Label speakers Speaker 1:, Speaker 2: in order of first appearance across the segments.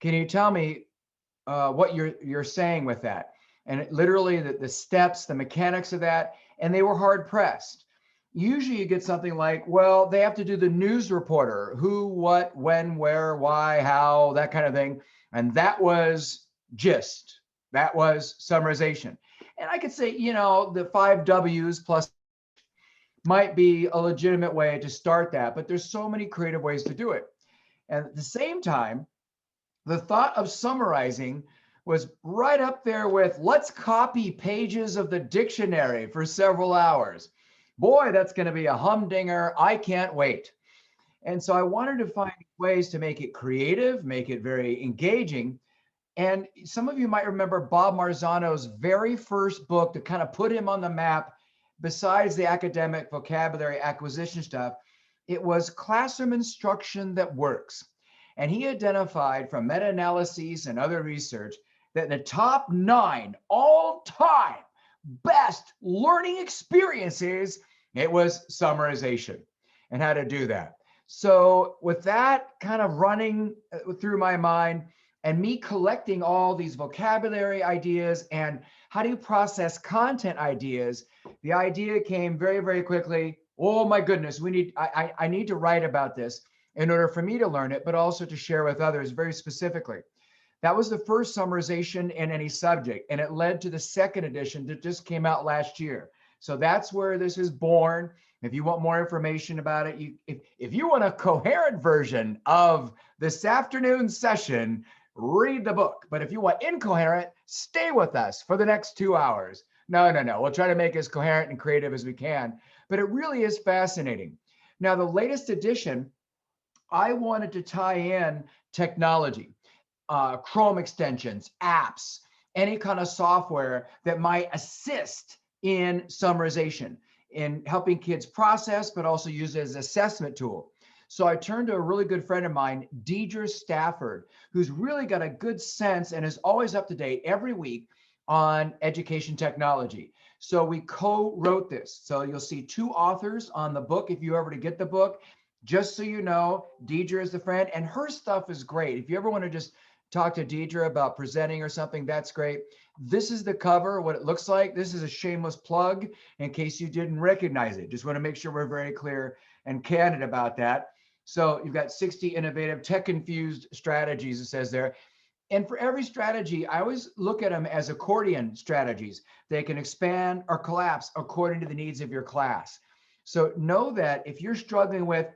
Speaker 1: Can you tell me what you're saying with that? And literally the steps, the mechanics of that, and they were hard pressed. Usually you get something like, well, they have to do the news reporter, who, what, when, where, why, how, that kind of thing. And that was gist. That was summarization. And I could say, the 5 W's plus might be a legitimate way to start that, but there's so many creative ways to do it. And at the same time, the thought of summarizing was right up there with let's copy pages of the dictionary for several hours. Boy, that's going to be a humdinger. I can't wait. And so I wanted to find ways to make it creative, make it very engaging. And some of you might remember Bob Marzano's very first book that kind of put him on the map, besides the academic vocabulary acquisition stuff. It was Classroom Instruction That Works. And he identified from meta-analyses and other research that the top 9 all-time best learning experiences, it was summarization and how to do that. So with that kind of running through my mind and me collecting all these vocabulary ideas and how do you process content ideas, the idea came very, very quickly. Oh my goodness, I need to write about this in order for me to learn it, but also to share with others very specifically. That was the first summarization in any subject, and it led to the second edition that just came out last year. So that's where this is born. If you want more information about it, if you want a coherent version of this afternoon's session, read the book. But if you want incoherent, stay with us for the next 2 hours. No. We'll try to make it as coherent and creative as we can. But it really is fascinating. Now, the latest edition, I wanted to tie in technology, Chrome extensions, apps, any kind of software that might assist in summarization, in helping kids process, but also use it as an assessment tool. So I turned to a really good friend of mine, Deidre Stafford, who's really got a good sense and is always up to date every week on education technology. So we co-wrote this. So you'll see 2 authors on the book if you ever to get the book. Just so you know, Deidre is the friend, and her stuff is great. If you ever want to just talk to Deidre about presenting or something, that's great. This is the cover, what it looks like. This is a shameless plug in case you didn't recognize it. Just want to make sure we're very clear and candid about that. So you've got 60 innovative tech-infused strategies, it says there. And for every strategy, I always look at them as accordion strategies. They can expand or collapse according to the needs of your class. So know that if you're struggling with,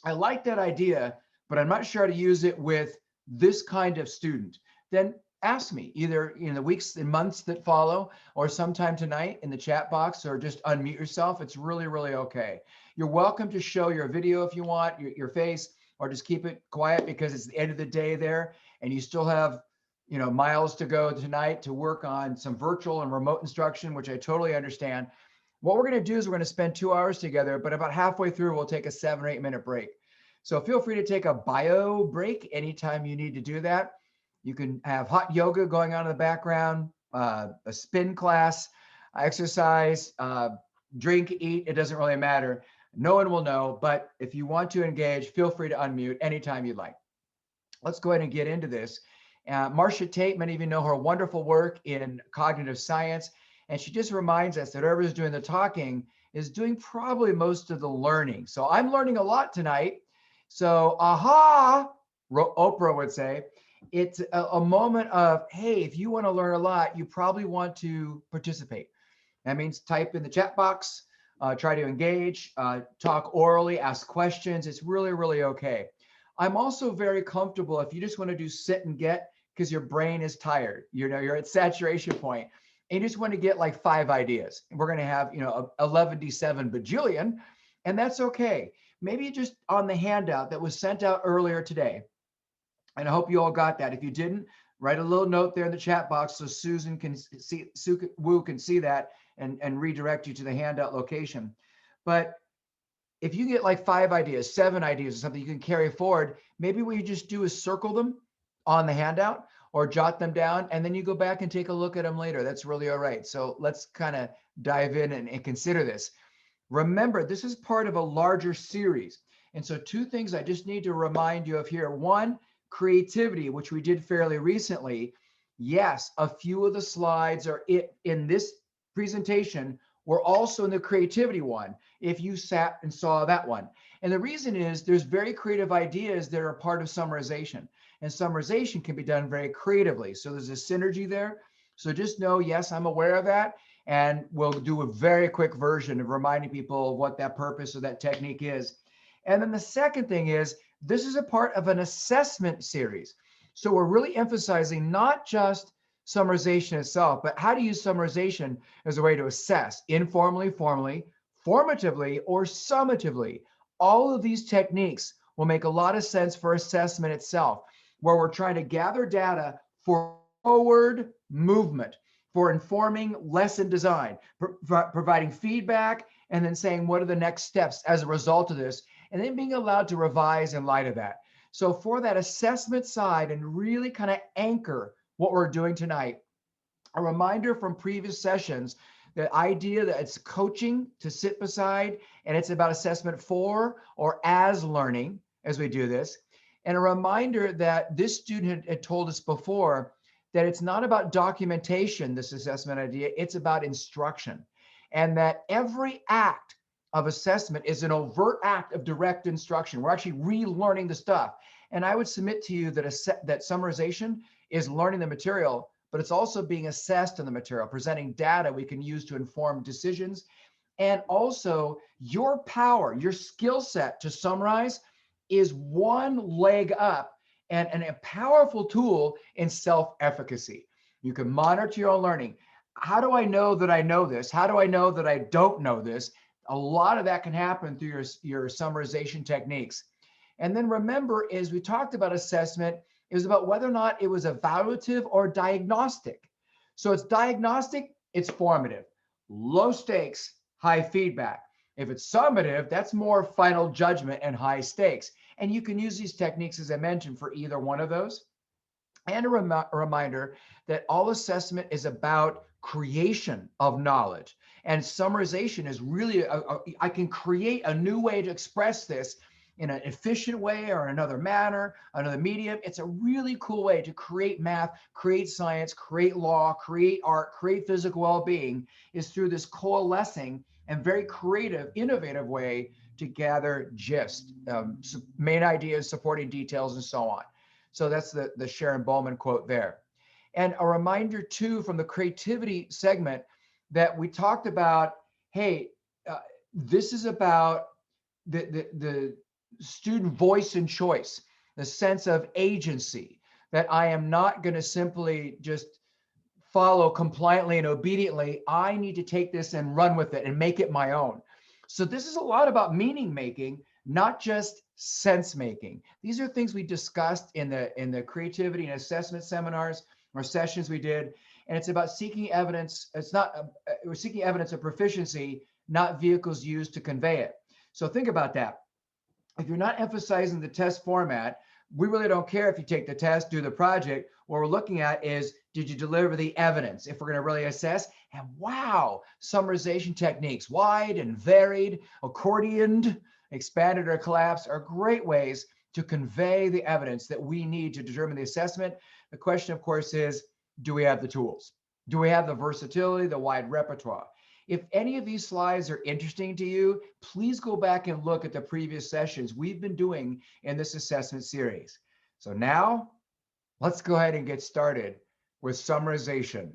Speaker 1: I like that idea, but I'm not sure how to use it with this kind of student, then ask me either in the weeks and months that follow or sometime tonight in the chat box, or just unmute yourself. It's really, really okay. You're welcome to show your video if you want, your face, or just keep it quiet because it's the end of the day there and you still have miles to go tonight to work on some virtual and remote instruction, which I totally understand. What we're going to do is we're going to spend 2 hours together, but about halfway through, we'll take a 7 or 8 minute break. So feel free to take a bio break anytime you need to do that. You can have hot yoga going on in the background, a spin class, exercise, drink, eat. It doesn't really matter. No one will know, but if you want to engage, feel free to unmute anytime you'd like. Let's go ahead and get into this. Marcia Tate, many of you know her wonderful work in cognitive science. And she just reminds us that whoever's doing the talking is doing probably most of the learning. So I'm learning a lot tonight. So, aha, Oprah would say, it's a moment of, hey, if you want to learn a lot, you probably want to participate. That means type in the chat box, try to engage, talk orally, ask questions. It's really, really okay. I'm also very comfortable if you just want to do sit and get because your brain is tired. You're at saturation point. And you just want to get like 5 ideas. And we're going to have, 11D7 bajillion, and that's okay. Maybe just on the handout that was sent out earlier today. And I hope you all got that. If you didn't, write a little note there in the chat box so Susan can see, Sue Wu can see that and redirect you to the handout location. But if you get like 5 ideas, 7 ideas or something you can carry forward, maybe what you just do is circle them on the handout or jot them down, and then you go back and take a look at them later. That's really all right. So let's kind of dive in and consider this. Remember, this is part of a larger series. And so 2 things I just need to remind you of here. 1, creativity, which we did fairly recently, yes, a few of the slides are in this presentation were also in the creativity one, if you sat and saw that one. And the reason is there's very creative ideas that are part of summarization. And summarization can be done very creatively. So there's a synergy there. So just know, yes, I'm aware of that. And we'll do a very quick version of reminding people of what that purpose of that technique is. And then the second thing is, this is a part of an assessment series. So we're really emphasizing not just summarization itself, but how to use summarization as a way to assess informally, formally, formatively, or summatively. All of these techniques will make a lot of sense for assessment itself, where we're trying to gather data for forward movement, for informing lesson design, providing feedback, and then saying what are the next steps as a result of this, and then being allowed to revise in light of that. So for that assessment side and really kind of anchor what we're doing tonight, a reminder from previous sessions, the idea that it's coaching to sit beside, and it's about assessment for or as learning as we do this. And a reminder that this student had told us before that it's not about documentation, this assessment idea, it's about instruction. And that every act of assessment is an overt act of direct instruction. We're actually relearning the stuff. And I would submit to you that that summarization is learning the material, but it's also being assessed in the material, presenting data we can use to inform decisions. And also your power, your skill set to summarize is one leg up and a powerful tool in self-efficacy. You can monitor your own learning. How do I know that I know this? How do I know that I don't know this? A lot of that can happen through your summarization techniques. And then remember, as we talked about assessment, it was about whether or not it was evaluative or diagnostic. So it's diagnostic, it's formative. Low stakes, high feedback. If it's summative, that's more final judgment and high stakes. And you can use these techniques, as I mentioned, for either one of those. And a reminder that all assessment is about creation of knowledge. And summarization is really, I can create a new way to express this in an efficient way or another manner, another medium. It's a really cool way to create math, create science, create law, create art, create physical well-being, is through this coalescing and very creative, innovative way to gather gist, main ideas, supporting details, and so on. So that's the Sharon Bowman quote there. And a reminder too, from the creativity segment, that we talked about, hey, this is about the student voice and choice, the sense of agency, that I am not going to simply just follow compliantly and obediently. I need to take this and run with it and make it my own. So this is a lot about meaning making, not just sense making. These are things we discussed in the creativity and assessment seminars or sessions we did. And it's about seeking evidence. We're seeking evidence of proficiency, not vehicles used to convey it. So think about that. If you're not emphasizing the test format, we really don't care if you take the test, do the project. What we're looking at is, did you deliver the evidence? If we're going to really assess, and wow, summarization techniques, wide and varied, accordioned, expanded, or collapsed, are great ways to convey the evidence that we need to determine the assessment. The question, of course, is, do we have the tools? Do we have the versatility, the wide repertoire? If any of these slides are interesting to you, please go back and look at the previous sessions we've been doing in this assessment series. So now let's go ahead and get started with summarization.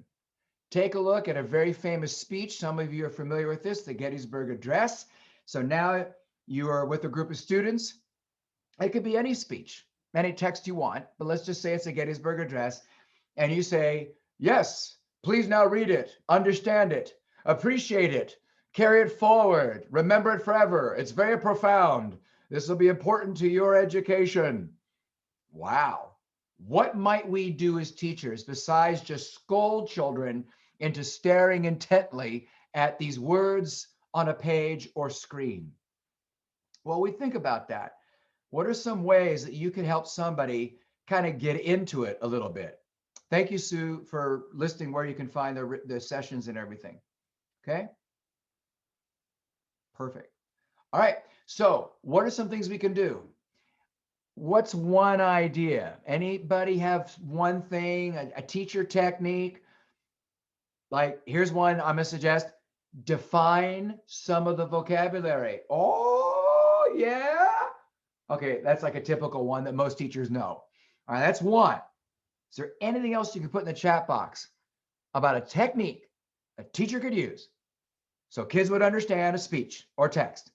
Speaker 1: Take a look at a very famous speech. Some of you are familiar with this, the Gettysburg Address. So now you are with a group of students. It could be any speech, any text you want, but let's just say it's a Gettysburg Address. And you say, yes, please now read it, understand it, appreciate it, carry it forward, remember it forever. It's very profound. This will be important to your education. Wow. What might we do as teachers besides just scold children into staring intently at these words on a page or screen? Well, we think about that. What are some ways that you can help somebody kind of get into it a little bit? Thank you, Sue, for listing where you can find the sessions and everything. Okay. Perfect. All right. So what are some things we can do? What's one idea? Anybody have one thing, a teacher technique? Like, here's one I'm gonna suggest. Define some of the vocabulary. Oh, yeah. Okay, that's like a typical one that most teachers know. All right, that's one. Is there anything else you can put in the chat box about a technique a teacher could use so kids would understand a speech or text?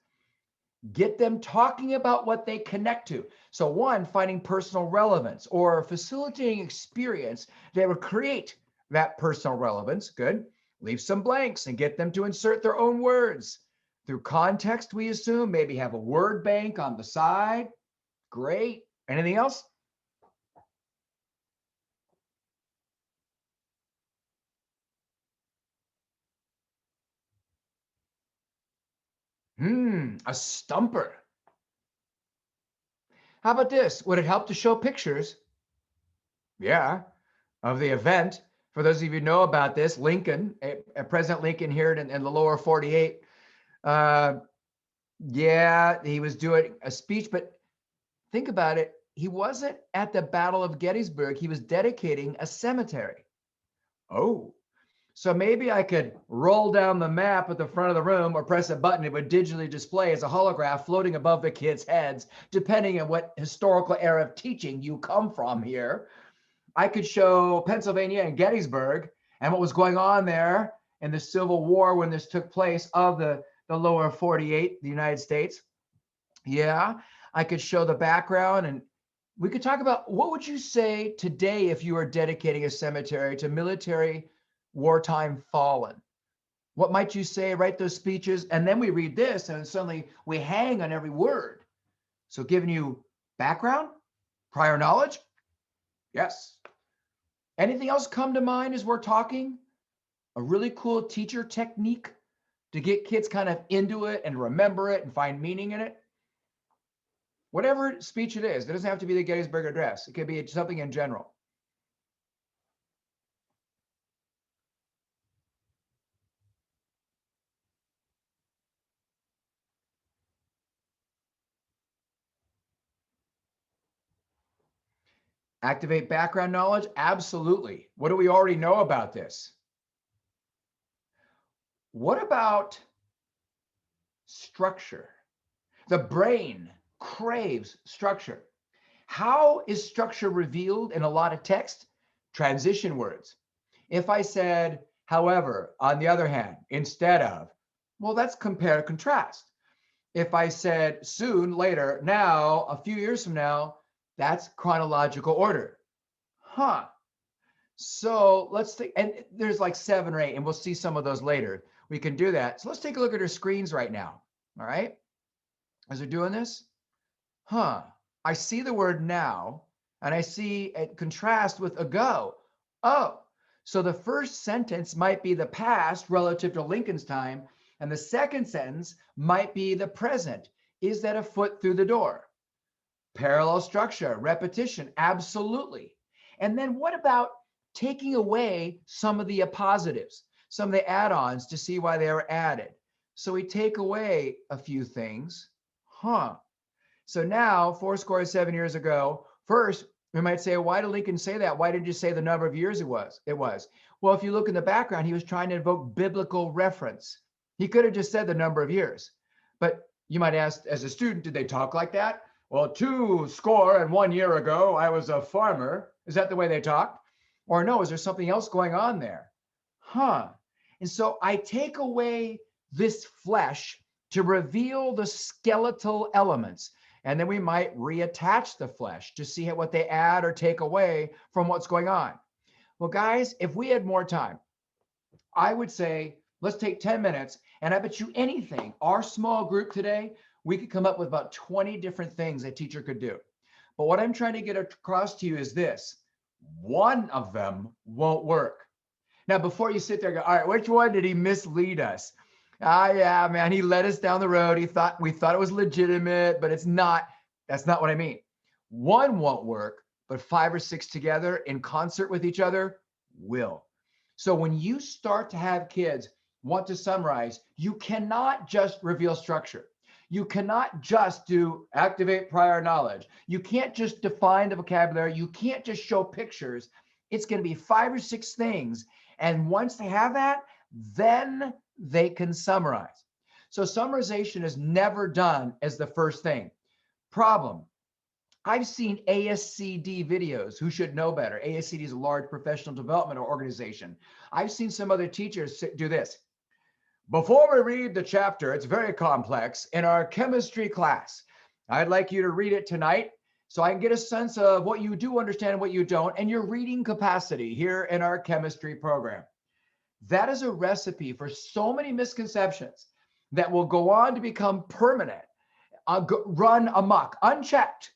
Speaker 1: Get them talking about what they connect to. So one, finding personal relevance or facilitating experience that would create that personal relevance. Good. Leave some blanks and get them to insert their own words. Through context, we assume, maybe have a word bank on the side. Great. Anything else? A stumper. How about this? Would it help to show pictures? Yeah, of the event. For those of you who know about this, Lincoln, President Lincoln here in the lower 48, yeah, he was doing a speech, but think about it. He wasn't at the Battle of Gettysburg. He was dedicating a cemetery. Oh, so maybe I could roll down the map at the front of the room or press a button. It would digitally display as a holograph floating above the kids' heads, depending on what historical era of teaching you come from here. I could show Pennsylvania and Gettysburg and what was going on there in the Civil War when this took place of the lower 48, the United States. Yeah, I could show the background, and we could talk about what would you say today if you were dedicating a cemetery to military wartime fallen? What might you say? Write those speeches, and then we read this, and suddenly we hang on every word. So giving you background, prior knowledge. Yes. Anything else come to mind as we're talking? A really cool teacher technique to get kids kind of into it and remember it and find meaning in it? Whatever speech it is, it doesn't have to be the Gettysburg Address. It could be something in general. Activate background knowledge? Absolutely. What do we already know about this? What about structure? The brain craves structure. How is structure revealed in a lot of text? Transition words. If I said, however, on the other hand, instead of, well, that's compare contrast. If I said soon, later, now, a few years from now, that's chronological order. Huh. So let's think, and there's like 7 or 8, and we'll see some of those later. We can do that. So let's take a look at our screens right now. All right. As we're doing this, huh, I see the word now, and I see a contrast with ago. Oh, so the first sentence might be the past relative to Lincoln's time, and the second sentence might be the present. Is that a foot through the door? Parallel structure, repetition, absolutely. And then what about taking away some of the appositives, some of the add-ons to see why they were added? So we take away a few things. Huh. So now, 7 years ago, first, we might say, why did Lincoln say that? Why didn't you say the number of years it was? Well, if you look in the background, he was trying to invoke biblical reference. He could have just said the number of years. But you might ask, as a student, did they talk like that? Well, 201 years ago, I was a farmer. Is that the way they talked? Or no, is there something else going on there? Huh. And so I take away this flesh to reveal the skeletal elements. And then we might reattach the flesh to see what they add or take away from what's going on. Well, guys, if we had more time, I would say, let's take 10 minutes. And I bet you anything, our small group today, we could come up with about 20 different things a teacher could do. But what I'm trying to get across to you is this: one of them won't work. Now, before you sit there and go, all right, which one did he mislead us? Yeah, man, he led us down the road. We thought it was legitimate, but it's not. That's not what I mean. One won't work, but 5 or 6 together in concert with each other will. So when you start to have kids want to summarize, you cannot just reveal structure. You cannot just do activate prior knowledge. You can't just define the vocabulary. You can't just show pictures. It's going to be 5 or 6 things. And once they have that, then they can summarize. So summarization is never done as the first thing. Problem. I've seen ASCD videos. Who should know better? ASCD is a large professional development organization. I've seen some other teachers do this. Before we read the chapter, it's very complex, in our chemistry class, I'd like you to read it tonight so I can get a sense of what you do understand and what you don't, and your reading capacity here in our chemistry program. That is a recipe for so many misconceptions that will go on to become permanent, run amok, unchecked,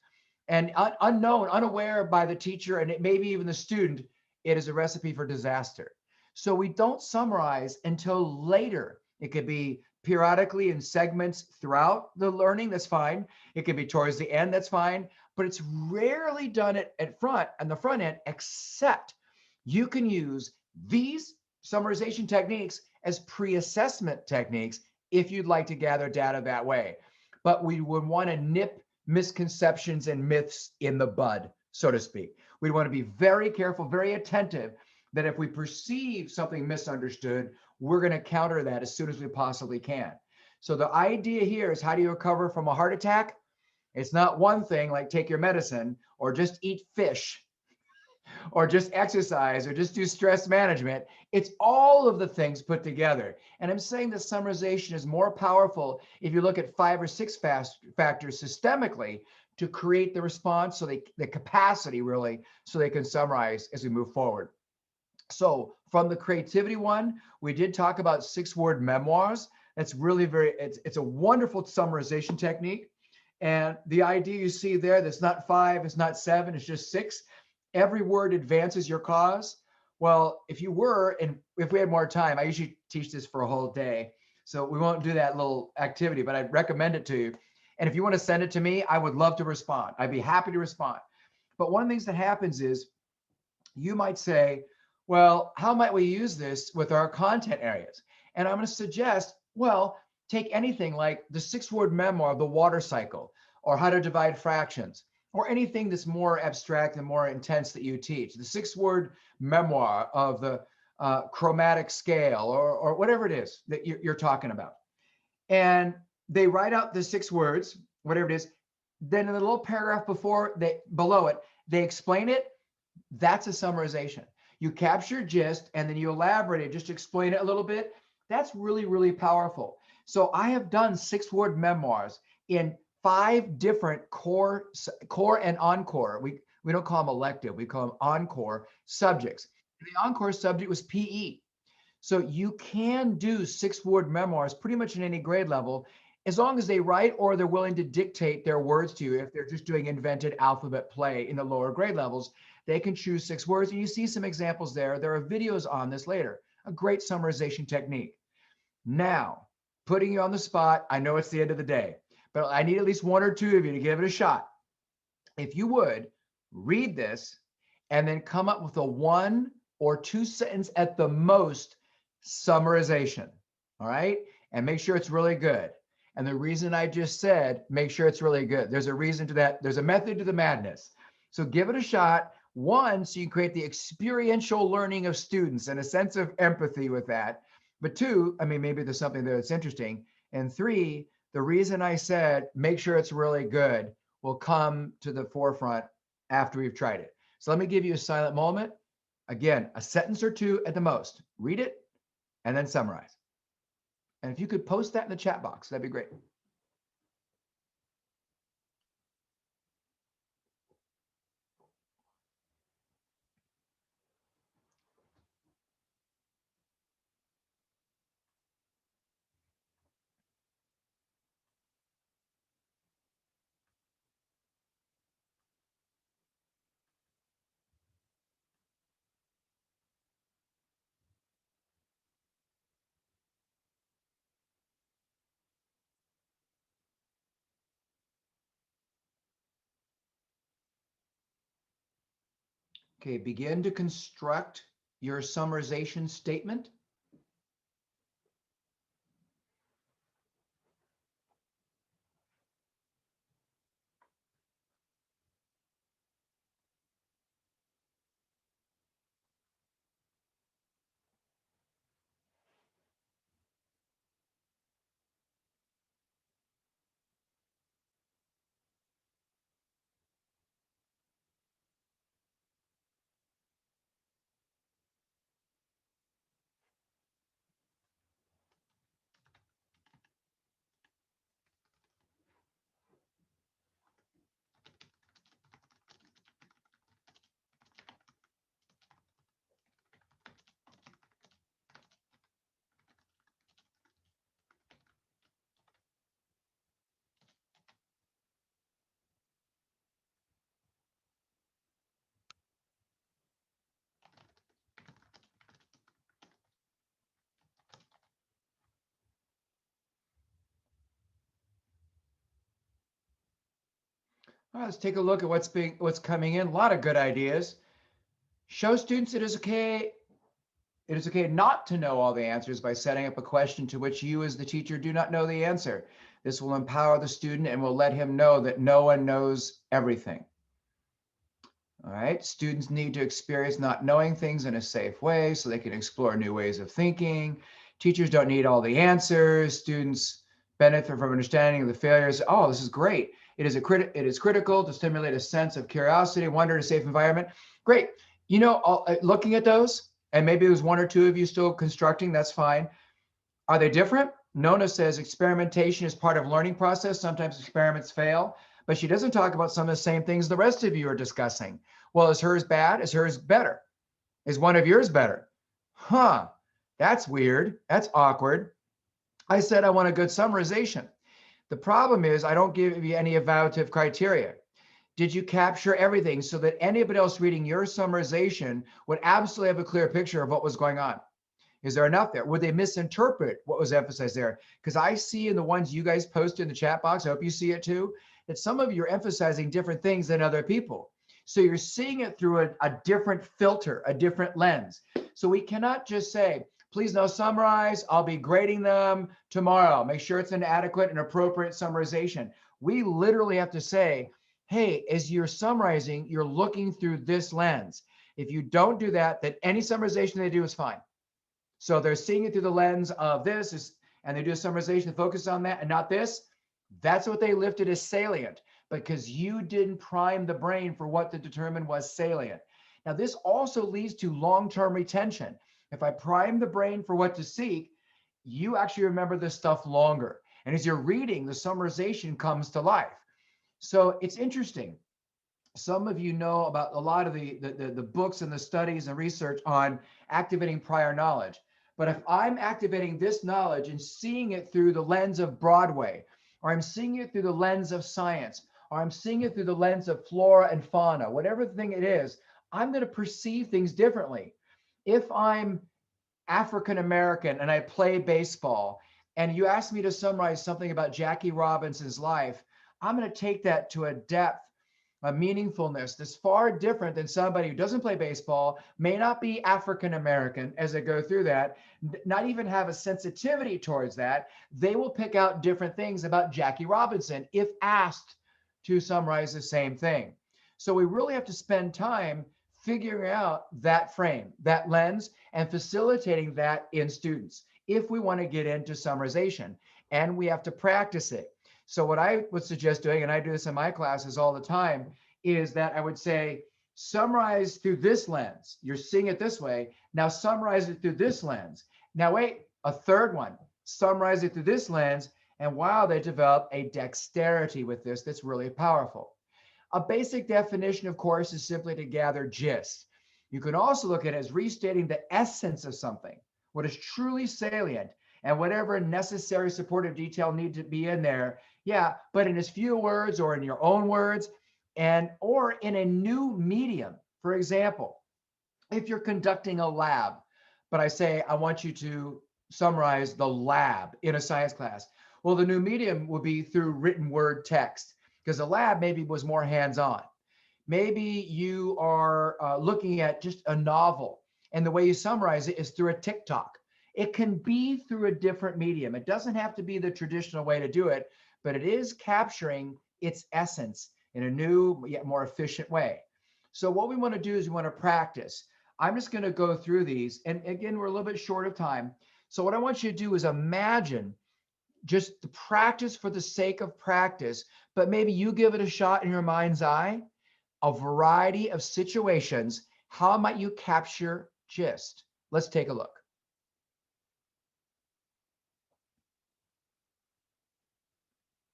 Speaker 1: and unknown, unaware by the teacher, and maybe even the student. It is a recipe for disaster. So we don't summarize until later. It could be periodically in segments throughout the learning, that's fine. It could be towards the end, that's fine. But it's rarely done at front, on the front end, except you can use these summarization techniques as pre-assessment techniques if you'd like to gather data that way. But we would want to nip misconceptions and myths in the bud, so to speak. We want to be very careful, very attentive, that if we perceive something misunderstood, we're going to counter that as soon as we possibly can. So the idea here is, how do you recover from a heart attack? It's not one thing like take your medicine or just eat fish or just exercise or just do stress management. It's all of the things put together. And I'm saying that summarization is more powerful if you look at 5 or 6 factors systemically to create the response, so the capacity really, so they can summarize as we move forward. So from the creativity one, we did talk about 6-word memoirs. That's really it's a wonderful summarization technique. And the idea you see there, that's not 5, it's not 7, it's just 6. Every word advances your cause. Well, if we had more time, I usually teach this for a whole day, so we won't do that little activity, but I'd recommend it to you. And if you want to send it to me, I would love to respond. I'd be happy to respond. But one of the things that happens is you might say, well, how might we use this with our content areas? And I'm going to suggest, well, take anything like the 6-word memoir of the water cycle, or how to divide fractions, or anything that's more abstract and more intense that you teach. The 6-word memoir of the chromatic scale, or whatever it is that you're talking about. And they write out the 6 words, whatever it is. Then in the little paragraph below it, they explain it. That's a summarization. You capture gist and then you elaborate it, just explain it a little bit. That's really, really powerful. So I have done 6-word memoirs in 5 different core and encore. We don't call them elective, we call them encore subjects. The encore subject was PE. So you can do 6-word memoirs pretty much in any grade level, as long as they write or they're willing to dictate their words to you. If they're just doing invented alphabet play in the lower grade levels, they can choose 6 words. And you see some examples there. There are videos on this later. A great summarization technique. Now, putting you on the spot, I know it's the end of the day, but I need at least 1 or 2 of you to give it a shot. If you would, read this and then come up with a 1 or 2 sentence at the most summarization. All right? And make sure it's really good. And the reason I just said, make sure it's really good. There's a reason to that. There's a method to the madness. So give it a shot. 1, so you create the experiential learning of students and a sense of empathy with that. But 2, I mean, maybe there's something there that's interesting. And 3, the reason I said, make sure it's really good, will come to the forefront after we've tried it. So let me give you a silent moment. Again, a sentence or 2 at the most. Read it and then summarize. And if you could post that in the chat box, that'd be great. Okay, begin to construct your summarization statement. All right, let's take a look at what's coming in. A lot of good ideas. Show students it is okay. It is okay not to know all the answers by setting up a question to which you as the teacher do not know the answer. This will empower the student and will let him know that no one knows everything. All right, students need to experience not knowing things in a safe way so they can explore new ways of thinking. Teachers don't need all the answers. Students benefit from understanding the failures. Oh, this is great. It is critical to stimulate a sense of curiosity, wonder in a safe environment. Great. You know, looking at those, and maybe there's one or two of you still constructing, that's fine. Are they different? Nona says experimentation is part of learning process. Sometimes experiments fail, but she doesn't talk about some of the same things the rest of you are discussing. Well, is hers bad? Is hers better? Is one of yours better? Huh, that's weird. That's awkward. I said I want a good summarization. The problem is I don't give you any evaluative criteria. Did you capture everything so that anybody else reading your summarization would absolutely have a clear picture of what was going on? Is there enough there? Would they misinterpret what was emphasized there? Because I see in the ones you guys posted in the chat box, I hope you see it too, that some of you are emphasizing different things than other people. So you're seeing it through a different filter, a different lens. So we cannot just say, please now summarize. I'll be grading them tomorrow. Make sure it's an adequate and appropriate summarization. We literally have to say, hey, as you're summarizing, you're looking through this lens. If you don't do that, then any summarization they do is fine. So they're seeing it through the lens of this, and they do a summarization that focuses on that and not this. That's what they lifted as salient because you didn't prime the brain for what to determine was salient. Now, this also leads to long-term retention. If I prime the brain for what to seek, you actually remember this stuff longer. And as you're reading, the summarization comes to life. So it's interesting. Some of you know about a lot of the books and the studies and research on activating prior knowledge. But if I'm activating this knowledge and seeing it through the lens of Broadway, or I'm seeing it through the lens of science, or I'm seeing it through the lens of flora and fauna, whatever the thing it is, I'm going to perceive things differently. If I'm African American and I play baseball, and you ask me to summarize something about Jackie Robinson's life, I'm going to take that to a depth, a meaningfulness that's far different than somebody who doesn't play baseball, may not be African American as they go through that, not even have a sensitivity towards that. They will pick out different things about Jackie Robinson if asked to summarize the same thing. So we really have to spend time figuring out that frame, that lens, and facilitating that in students if we want to get into summarization. And we have to practice it. So what I would suggest doing, and I do this in my classes all the time, is that I would say, summarize through this lens. You're seeing it this way. Now summarize it through this lens. Now wait, a third one, summarize it through this lens. And wow, they develop a dexterity with this that's really powerful. A basic definition, of course, is simply to gather gist. You can also look at it as restating the essence of something, what is truly salient, and whatever necessary supportive detail need to be in there. Yeah, but in as few words or in your own words, and or in a new medium. For example, if you're conducting a lab, but I say, I want you to summarize the lab in a science class. Well, the new medium would be through written word text because the lab maybe was more hands-on. Maybe you are looking at just a novel and the way you summarize it is through a TikTok. It can be through a different medium. It doesn't have to be the traditional way to do it, but it is capturing its essence in a new, yet more efficient way. So what we want to do is we want to practice. I'm just going to go through these. And again, we're a little bit short of time. So what I want you to do is imagine just the practice for the sake of practice, but maybe you give it a shot in your mind's eye, a variety of situations. How might you capture gist? Let's take a look.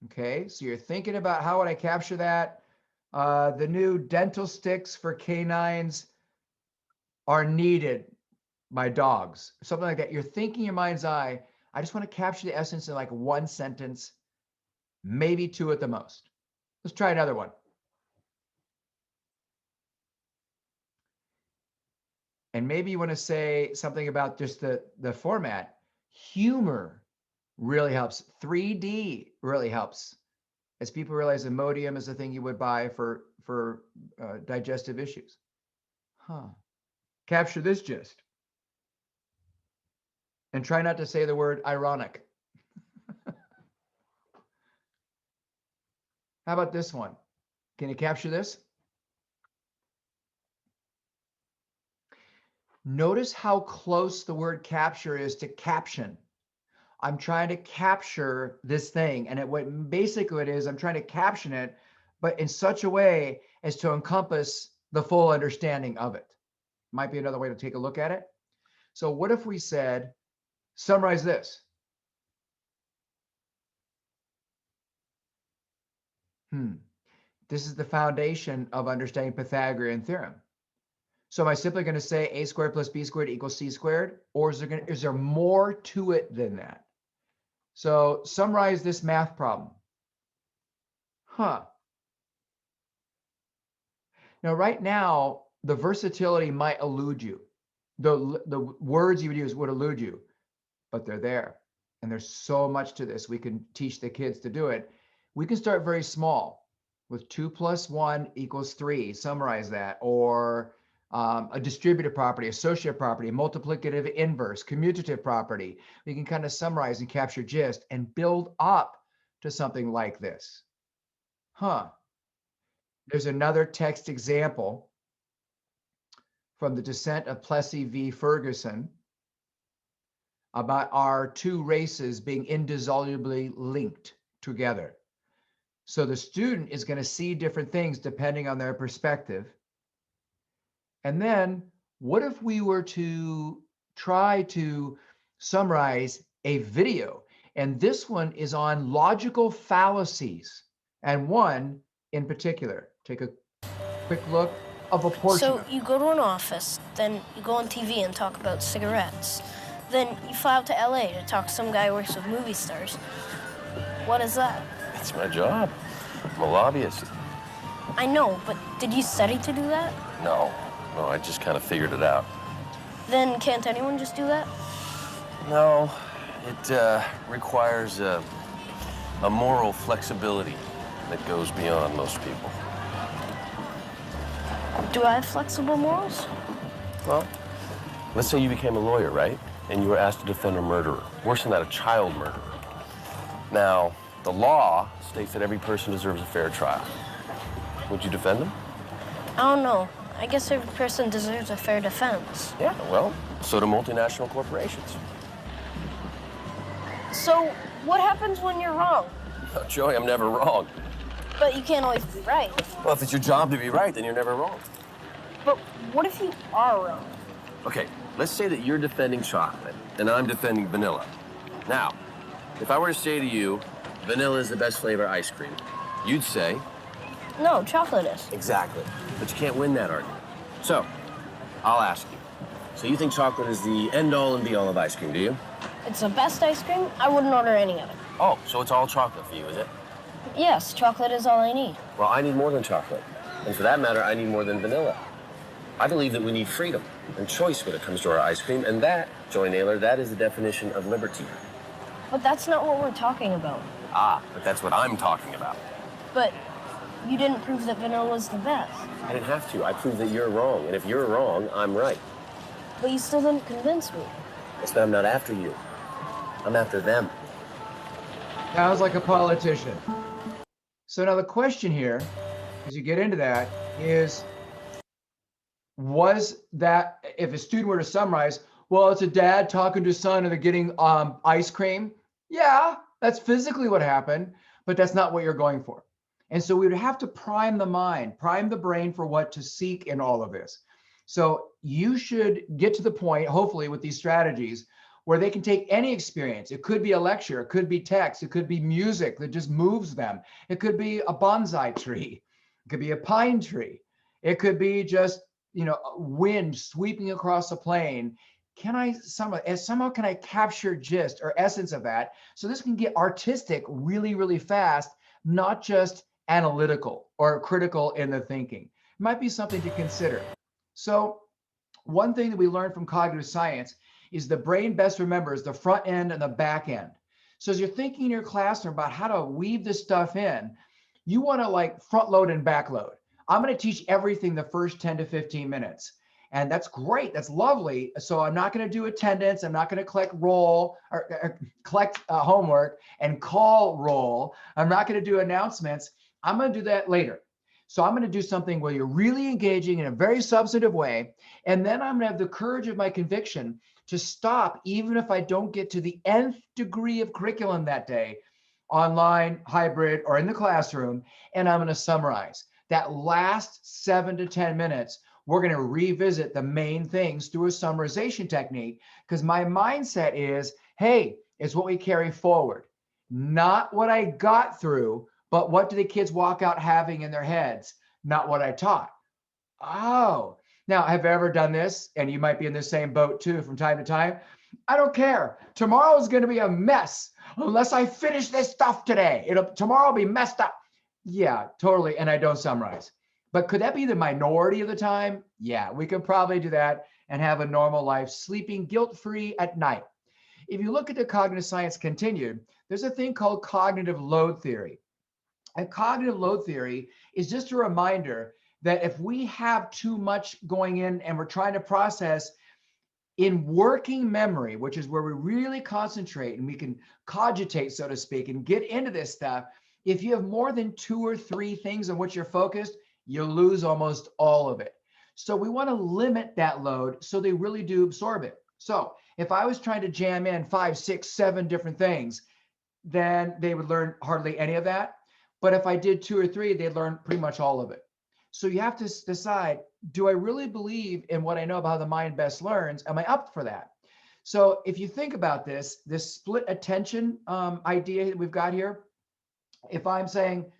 Speaker 1: Okay, so you're thinking about how would I capture that? The new dental sticks for canines are needed by dogs, something like that. You're thinking in your mind's eye, I just want to capture the essence in like one sentence, maybe two at the most. Let's try another one. And maybe you want to say something about just the format. Humor really helps. 3D really helps. as people realize Imodium is a thing you would buy for digestive issues. Capture this gist. And try not to say the word ironic. How about this one? Can you capture this? Notice how close the word capture is to caption. I'm trying to capture this thing. And what basically it is, I'm trying to caption it, but in such a way as to encompass the full understanding of it. Might be another way to take a look at it. So what if we said, summarize this? This is the foundation of understanding Pythagorean theorem. So am I simply going to say a squared plus b squared equals c squared? Or is there more to it than that? So summarize this math problem. Now, right now, the versatility might elude you. The words you would use would elude you, but they're there. And there's so much to this. We can teach the kids to do it. We can start very small with 2 plus 1 equals 3. Summarize that. Or a distributive property, associative property, multiplicative inverse, commutative property. We can kind of summarize and capture gist and build up to something like this. There's another text example from the Descent of Plessy v. Ferguson about our two races being indissolubly linked together. So the student is going to see different things depending on their perspective. And then what if we were to try to summarize a video? And this one is on logical fallacies, and one in particular. Take a quick look of a portion.
Speaker 2: So you go to an office, then you go on TV and talk about cigarettes. Then you fly out to LA to talk to some guy who works with movie stars. What is that?
Speaker 3: It's my job. I'm a lobbyist.
Speaker 2: I know, but did you study to do that?
Speaker 3: No, I just kind of figured it out.
Speaker 2: Then can't anyone just do that?
Speaker 3: No, it requires a moral flexibility that goes beyond most people.
Speaker 2: Do I have flexible morals?
Speaker 3: Well, let's say you became a lawyer, right? And you were asked to defend a murderer. Worse than that, a child murderer. Now, the law states that every person deserves a fair trial. Would you defend them?
Speaker 2: I don't know. I guess every person deserves a fair defense.
Speaker 3: Yeah, well, so do multinational corporations.
Speaker 2: So, what happens when you're wrong?
Speaker 3: Oh, Joey, I'm never wrong.
Speaker 2: But you can't always be right.
Speaker 3: Well, if it's your job to be right, then you're never wrong.
Speaker 2: But what if you are wrong?
Speaker 3: Okay, let's say that you're defending chocolate and I'm defending vanilla. Now, if I were to say to you, vanilla is the best flavor ice cream, you'd say?
Speaker 2: No, chocolate is.
Speaker 3: Exactly, but you can't win that argument. So, I'll ask you. So you think chocolate is the end-all and be-all of ice cream, do you?
Speaker 2: It's the best ice cream. I wouldn't order any of it.
Speaker 3: Oh, so it's all chocolate for you, is it?
Speaker 2: Yes, chocolate is all I need.
Speaker 3: Well, I need more than chocolate. And for that matter, I need more than vanilla. I believe that we need freedom and choice when it comes to our ice cream, and that, Joy Naylor, that is the definition of liberty.
Speaker 2: But that's not what we're talking about.
Speaker 3: Ah, but that's what I'm talking about.
Speaker 2: But you didn't prove that vanilla is the best.
Speaker 3: I didn't have to. I proved that you're wrong, and if you're wrong, I'm right.
Speaker 2: But you still didn't convince me.
Speaker 3: It's that I'm not after you. I'm after them.
Speaker 1: Sounds like a politician. So now the question here, as you get into that, is, was that, if a student were to summarize, well, it's a dad talking to his son and they're getting ice cream. Yeah, that's physically what happened, but that's not what you're going for. And so we would have to prime the mind, prime the brain for what to seek in all of this. So you should get to the point, hopefully, with these strategies where they can take any experience. It could be a lecture, it could be text, it could be music that just moves them. It could be a bonsai tree, it could be a pine tree. It could be just, wind sweeping across a plain. Can I somehow can I capture gist or essence of that? So this can get artistic really, really fast, not just analytical or critical in the thinking. It might be something to consider. So one thing that we learned from cognitive science is the brain best remembers the front end and the back end. So as you're thinking in your classroom about how to weave this stuff in, You want to like front load and back load. I'm going to teach everything the first 10 to 15 minutes. And that's great. That's lovely. So I'm not going to do attendance. I'm not going to collect roll or collect homework and call roll. I'm not going to do announcements. I'm going to do that later. So I'm going to do something where you're really engaging in a very substantive way. And then I'm going to have the courage of my conviction to stop, even if I don't get to the nth degree of curriculum that day, online, hybrid, or in the classroom. And I'm going to summarize. That last 7 to 10 minutes, we're going to revisit the main things through a summarization technique, because my mindset is, hey, it's what we carry forward, not what I got through, but what do the kids walk out having in their heads, not what I taught. Oh, now have you ever done this? And you might be in the same boat too from time to time. I don't care. Tomorrow is going to be a mess unless I finish this stuff today. Tomorrow will be messed up. Yeah, totally. And I don't summarize. But could that be the minority of the time? Yeah, we could probably do that and have a normal life, sleeping guilt-free at night. If you look at the cognitive science continued, there's a thing called cognitive load theory. And cognitive load theory is just a reminder that if we have too much going in and we're trying to process in working memory, which is where we really concentrate and we can cogitate, so to speak, and get into this stuff, if you have more than 2 or 3 things on which you're focused, you lose almost all of it. So we want to limit that load so they really do absorb it. So if I was trying to jam in 5, 6, 7 different things, then they would learn hardly any of that. But if I did 2 or 3, they'd learn pretty much all of it. So you have to decide, do I really believe in what I know about how the mind best learns? Am I up for that? So if you think about this split attention idea that we've got here, if I'm saying,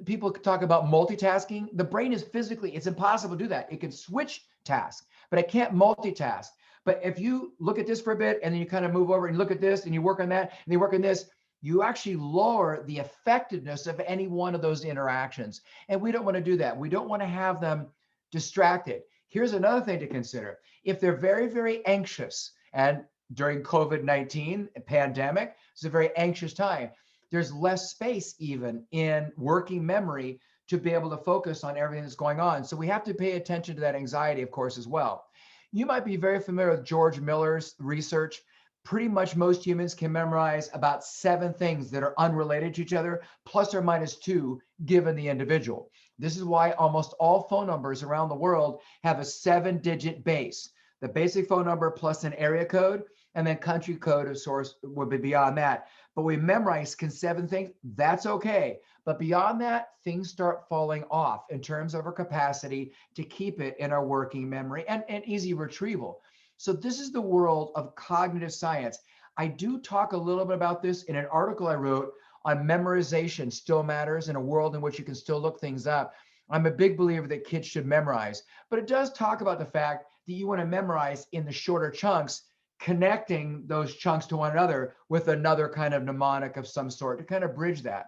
Speaker 1: people talk about multitasking. The brain is physically, it's impossible to do that. It can switch tasks, but it can't multitask. But if you look at this for a bit and then you kind of move over and look at this and you work on that and you work on this, you actually lower the effectiveness of any one of those interactions. And we don't want to do that. We don't want to have them distracted. Here's another thing to consider. If they're very, very anxious, and during COVID-19 pandemic, it's a very anxious time, there's less space even in working memory to be able to focus on everything that's going on. So we have to pay attention to that anxiety, of course, as well. You might be very familiar with George Miller's research. Pretty much most humans can memorize about 7 things that are unrelated to each other, plus or minus 2, given the individual. This is why almost all phone numbers around the world have a 7-digit base. The basic phone number plus an area code, and then country code of source would be beyond that. But we memorize 7 things, that's okay. But beyond that, things start falling off in terms of our capacity to keep it in our working memory and easy retrieval. So this is the world of cognitive science. I do talk a little bit about this in an article I wrote on memorization still matters in a world in which you can still look things up. I'm a big believer that kids should memorize, but it does talk about the fact that you want to memorize in the shorter chunks, connecting those chunks to one another with another kind of mnemonic of some sort to kind of bridge that.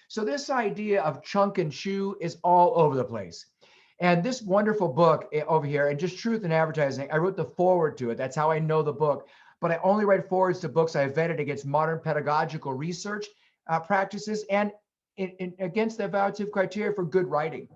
Speaker 1: So this idea of chunk and chew is all over the place. And this wonderful book over here, and just Truth in Advertising, I wrote the foreword to it. That's how I know the book. But I only write forwards to books I vetted against modern pedagogical research practices and against the evaluative criteria for good writing.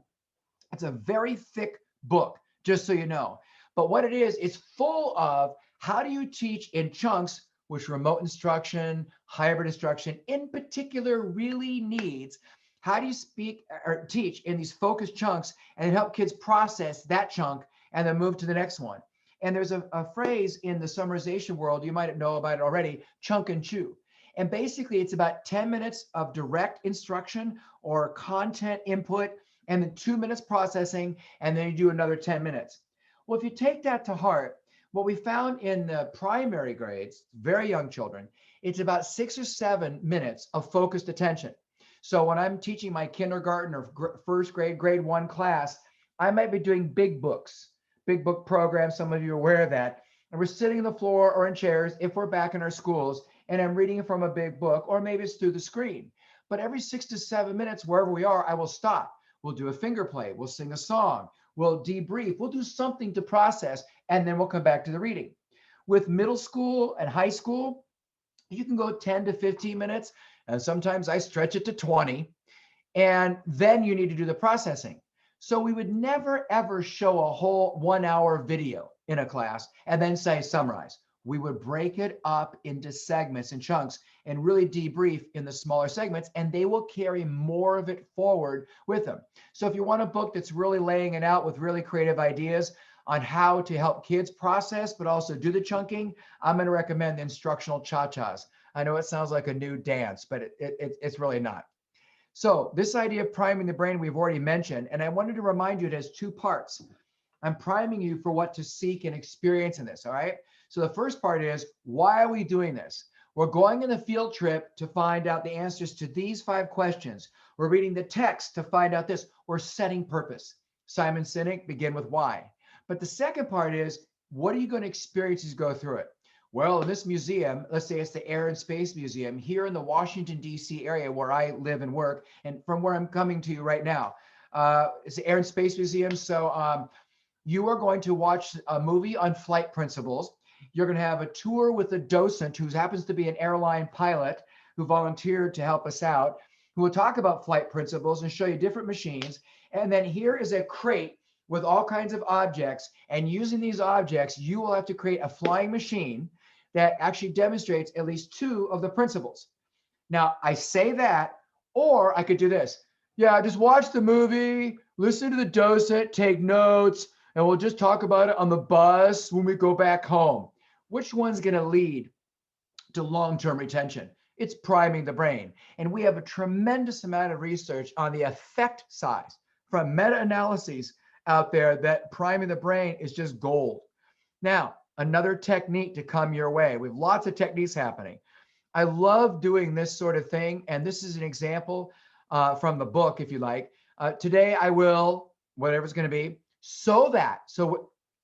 Speaker 1: It's a very thick book, just so you know. But what it is, it's full of how do you teach in chunks, which remote instruction, hybrid instruction in particular really needs. How do you speak or teach in these focused chunks and help kids process that chunk and then move to the next one? And there's a phrase in the summarization world, you might know about it already, chunk and chew. And basically it's about 10 minutes of direct instruction or content input, and then 2 minutes processing, and then you do another 10 minutes. Well, if you take that to heart, what we found in the primary grades, very young children, it's about 6 or 7 minutes of focused attention. So when I'm teaching my kindergarten or first grade, grade 1 class, I might be doing big book programs. Some of you are aware of that. And we're sitting on the floor or in chairs if we're back in our schools, and I'm reading from a big book, or maybe it's through the screen. But every 6 to 7 minutes, wherever we are, I will stop. We'll do a finger play. We'll sing a song. We'll debrief. We'll do something to process, and then we'll come back to the reading. With middle school and high school, you can go 10 to 15 minutes. And sometimes I stretch it to 20. And then you need to do the processing. So we would never, ever show a whole 1 hour video in a class and then say summarize. We would break it up into segments and chunks and really debrief in the smaller segments, and they will carry more of it forward with them. So if you want a book that's really laying it out with really creative ideas on how to help kids process, but also do the chunking, I'm going to recommend the instructional cha-chas. I know it sounds like a new dance, but it's really not. So this idea of priming the brain, we've already mentioned, and I wanted to remind you it has two parts. I'm priming you for what to seek and experience in this, all right? So the first part is, why are we doing this? We're going on a field trip to find out the answers to these 5 questions. We're reading the text to find out this. We're setting purpose. Simon Sinek, begin with why. But the second part is, what are you going to experience as you go through it? Well, in this museum, let's say it's the Air and Space Museum here in the Washington, D.C. area where I live and work, and from where I'm coming to you right now. It's the Air and Space Museum. So you are going to watch a movie on flight principles. You're going to have a tour with a docent who happens to be an airline pilot who volunteered to help us out, who will talk about flight principles and show you different machines. And then here is a crate with all kinds of objects. And using these objects, you will have to create a flying machine that actually demonstrates at least 2 of the principles. Now, I say that, or I could do this. Yeah, just watch the movie, listen to the docent, take notes, and we'll just talk about it on the bus when we go back home. Which one's going to lead to long-term retention? It's priming the brain. And we have a tremendous amount of research on the effect size from meta-analyses out there that priming the brain is just gold. Now, another technique to come your way. We have lots of techniques happening. I love doing this sort of thing. And this is an example from the book, if you like. Today I will, whatever it's going to be, so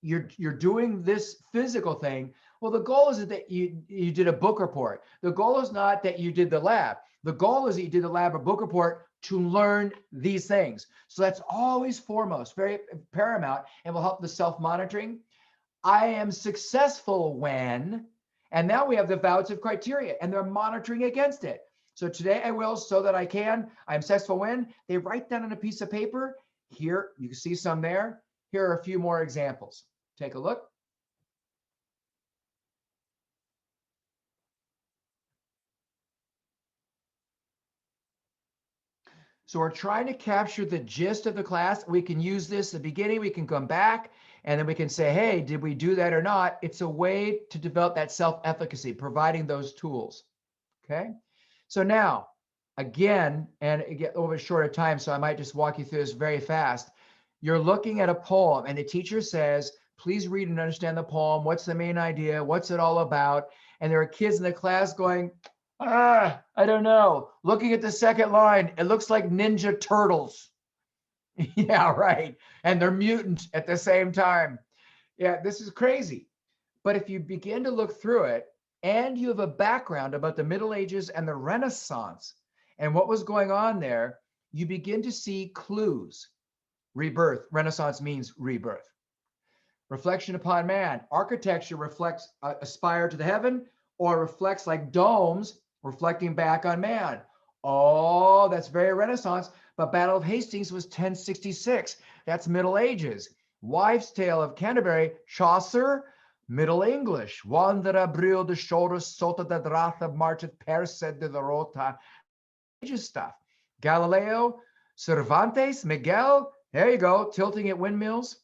Speaker 1: you're doing this physical thing. Well, the goal is that you did a book report. The goal is not that you did the lab. The goal is that you did the lab or book report to learn these things. So that's always foremost, very paramount, and will help the self-monitoring. I am successful when, and now we have the evaluative criteria, and they're monitoring against it. So today I will, so that I can. I'm successful when they write down on a piece of paper. Here, you can see some there. Here are a few more examples. Take a look. So we're trying to capture the gist of the class. We can use this at the beginning. We can come back and then we can say, hey, did we do that or not? It's a way to develop that self-efficacy, providing those tools. Okay. So now, again, and get over a shorter time, so I might just walk you through this very fast. You're looking at a poem and the teacher says, please read and understand the poem. What's the main idea? What's it all about? And there are kids in the class going, I don't know. Looking at the second line, it looks like Ninja Turtles. Yeah, right. And they're mutants at the same time. Yeah, this is crazy. But if you begin to look through it and you have a background about the Middle Ages and the Renaissance and what was going on there, you begin to see clues. Rebirth. Renaissance means rebirth. Reflection upon man. Architecture reflects, aspire to the heaven, or reflects like domes, reflecting back on man. Oh, that's very Renaissance. But Battle of Hastings was 1066. That's Middle Ages. Wives' Tale of Canterbury, Chaucer, Middle English. Wander abril de shoulders sota de dratha marchet perse de the rota. Ages stuff. Galileo, Cervantes, Miguel. There you go. Tilting at windmills.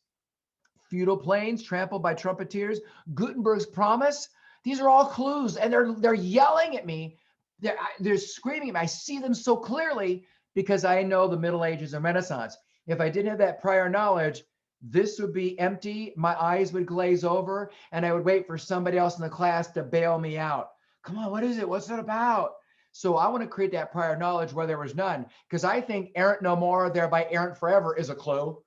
Speaker 1: Feudal plains trampled by trumpeteers. Gutenberg's promise. These are all clues, and they're yelling at me. They're screaming at me. I see them so clearly because I know the Middle Ages and Renaissance. If I didn't have that prior knowledge, this would be empty. My eyes would glaze over, and I would wait for somebody else in the class to bail me out. Come on, what is it? What's it about? So I want to create that prior knowledge where there was none, because I think errant no more, thereby errant forever is a clue.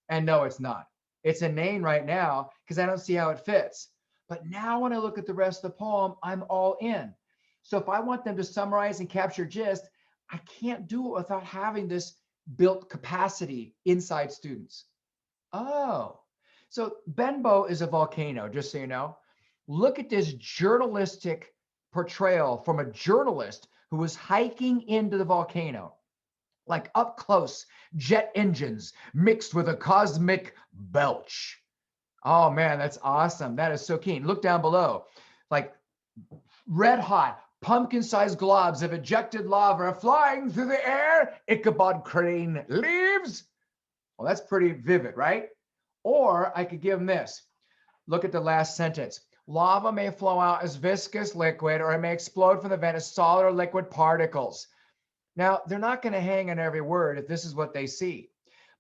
Speaker 1: And no, it's not. It's a name right now because I don't see how it fits. But now when I look at the rest of the poem, I'm all in. So if I want them to summarize and capture gist, I can't do it without having this built capacity inside students. Oh, so Benbow is a volcano, just so you know. Look at this journalistic portrayal from a journalist who was hiking into the volcano. like up close jet engines mixed with a cosmic belch. Oh man, that's awesome. That is so keen. Look down below, like red hot pumpkin-sized globs of ejected lava are flying through the air. Ichabod Crane leaves. Well, that's pretty vivid, right? Or I could give them this. Look at the last sentence. Lava may flow out as viscous liquid, or it may explode from the vent as solid or liquid particles. Now, they're not going to hang on every word if this is what they see.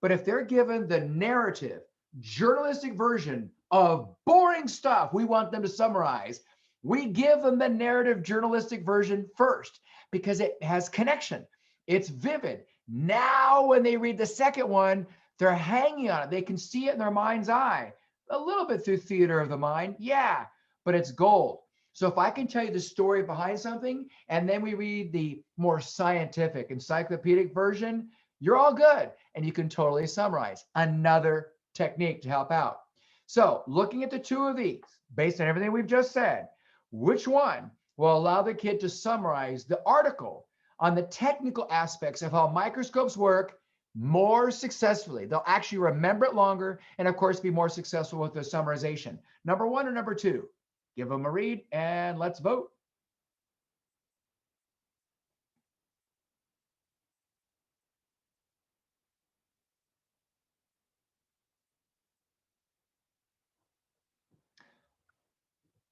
Speaker 1: But if they're given the narrative, journalistic version of boring stuff we want them to summarize, we give them the narrative journalistic version first because it has connection. It's vivid. Now, when they read the second one, they're hanging on it. They can see it in their mind's eye. A little bit through theater of the mind, yeah, but it's gold. So if I can tell you the story behind something, and then we read the more scientific encyclopedic version, you're all good. And you can totally summarize. Another technique to help out. So looking at the two of these, based on everything we've just said, which one will allow the kid to summarize the article on the technical aspects of how microscopes work more successfully? They'll actually remember it longer and, of course, be more successful with the summarization. Number one or number two? Give them a read and let's vote.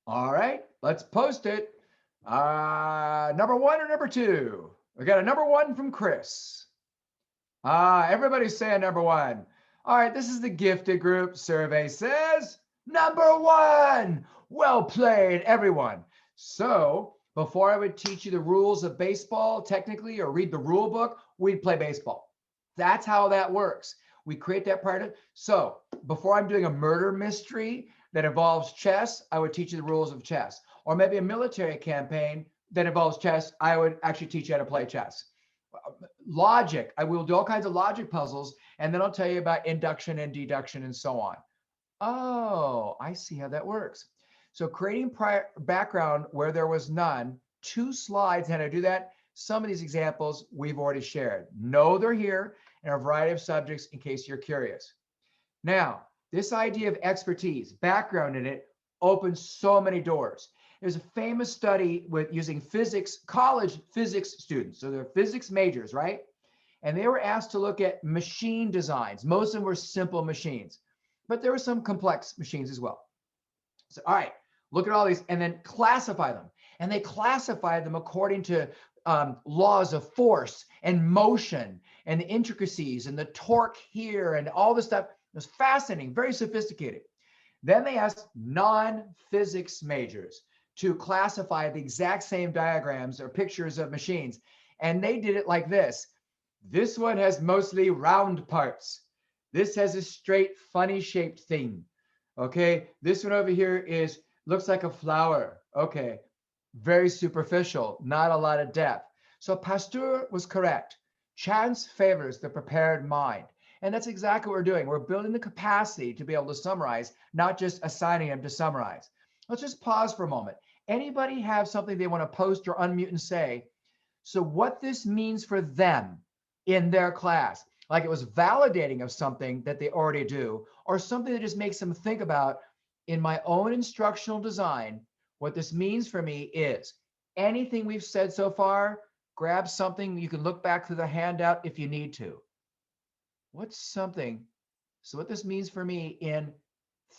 Speaker 1: All right, let's post it. Number one or number two? We got a number one from Chris. Everybody's saying number one. All right, this is the gifted group. Survey says number one. Well played, everyone. So before I would teach you the rules of baseball technically or read the rule book, we'd play baseball. That's how that works. We create that part. So before I'm doing a murder mystery that involves chess, I would teach you the rules of chess. Or maybe a military campaign that involves chess, I would actually teach you how to play chess. Logic, I will do all kinds of logic puzzles, and then I'll tell you about induction and deduction and so on. Oh, I see how that works. So creating prior background where there was none, 2 slides, how to do that. Some of these examples we've already shared. No, they're here in a variety of subjects in case you're curious. Now, this idea of expertise, background in it, opens so many doors. There's a famous study with using physics, college physics students. So they're physics majors, right? And they were asked to look at machine designs. Most of them were simple machines, but there were some complex machines as well. So, all right, look at all these and then classify them. And they classified them according to laws of force and motion and the intricacies and the torque here and all this stuff. It was fascinating, very sophisticated. Then they asked non-physics majors to classify the exact same diagrams or pictures of machines. And they did it like this. This one has mostly round parts. This has a straight, funny shaped thing. Okay, this one over here looks like a flower. Okay, very superficial, not a lot of depth. So Pasteur was correct. Chance favors the prepared mind. And that's exactly what we're doing. We're building the capacity to be able to summarize, not just assigning them to summarize. Let's just pause for a moment. Anybody have something they want to post or unmute and say? So what this means for them in their class, like it was validating of something that they already do, or something that just makes them think about, in my own instructional design, what this means for me is anything we've said so far, grab something. You can look back through the handout if you need to. What's something? So what this means for me in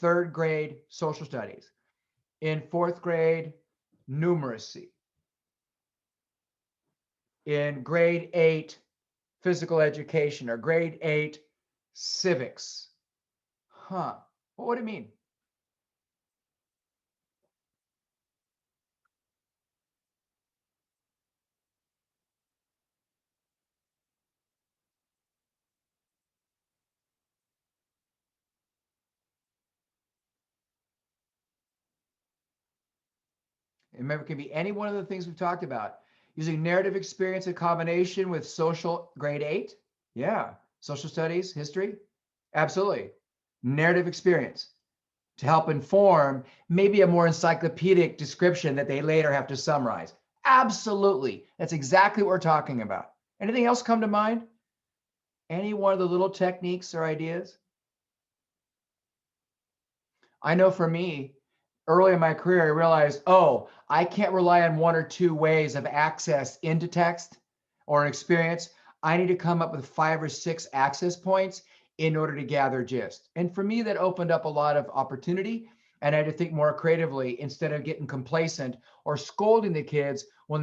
Speaker 1: 3rd grade social studies, in 4th grade numeracy, in grade 8 physical education, or grade 8 civics. What would it mean? Remember, it can be any one of the things we've talked about. Using narrative experience in combination with social, grade 8. Yeah. Social studies, history. Absolutely. Narrative experience to help inform maybe a more encyclopedic description that they later have to summarize. Absolutely. That's exactly what we're talking about. Anything else come to mind? Any one of the little techniques or ideas? I know for me, early in my career, I realized, oh, I can't rely on one or two ways of access into text or an experience. I need to come up with 5 or 6 access points in order to gather gist. And for me, that opened up a lot of opportunity. And I had to think more creatively instead of getting complacent or scolding the kids when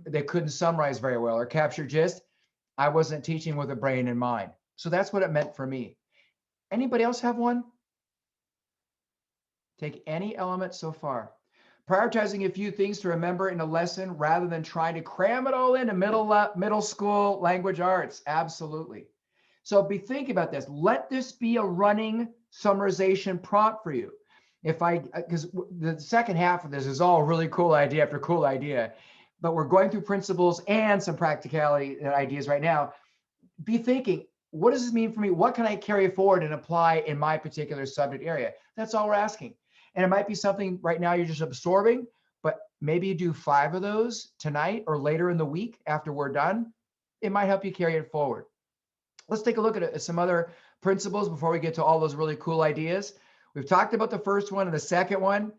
Speaker 1: they couldn't summarize very well or capture gist. I wasn't teaching with a brain in mind. So that's what it meant for me. Anybody else have one? Take any element so far. Prioritizing a few things to remember in a lesson rather than trying to cram it all into middle school language arts. Absolutely. So be thinking about this. Let this be a running summarization prompt for you. Because the second half of this is all really cool idea after cool idea, but we're going through principles and some practicality ideas right now. Be thinking, what does this mean for me? What can I carry forward and apply in my particular subject area? That's all we're asking. And it might be something right now you're just absorbing, but maybe you do 5 of those tonight or later in the week after we're done. It might help you carry it forward. Let's take a look at some other principles before we get to all those really cool ideas. We've talked about the first one and the second one,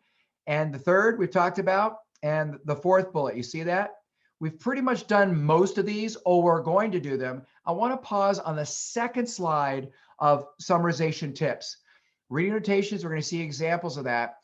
Speaker 1: and the third we've talked about, and the fourth bullet. You see that? We've pretty much done most of these, or we're going to do them. I want to pause on the second slide of summarization tips. Reading notations, we're going to see examples of that.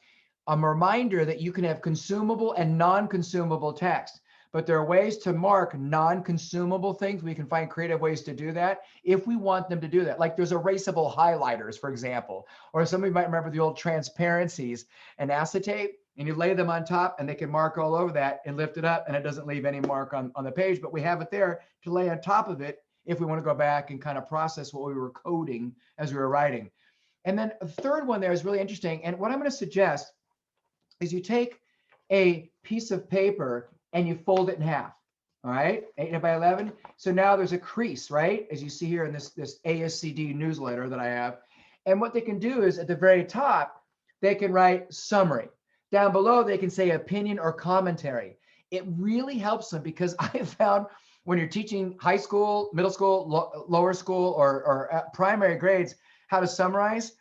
Speaker 1: A reminder that you can have consumable and non-consumable text, but there are ways to mark non-consumable things. We can find creative ways to do that if we want them to do that. Like there's erasable highlighters, for example, or some of you might remember the old transparencies and acetate, and you lay them on top and they can mark all over that and lift it up and it doesn't leave any mark on the page, but we have it there to lay on top of it if we want to go back and kind of process what we were coding as we were writing. And then the third one there is really interesting. And what I'm going to suggest is you take a piece of paper and you fold it in half. All right, 8 by 11. So now there's a crease, right? As you see here in this ASCD newsletter that I have. And what they can do is at the very top, they can write summary. Down below, they can say opinion or commentary. It really helps them because I found when you're teaching high school, middle school, lower school, or primary grades, how to summarize,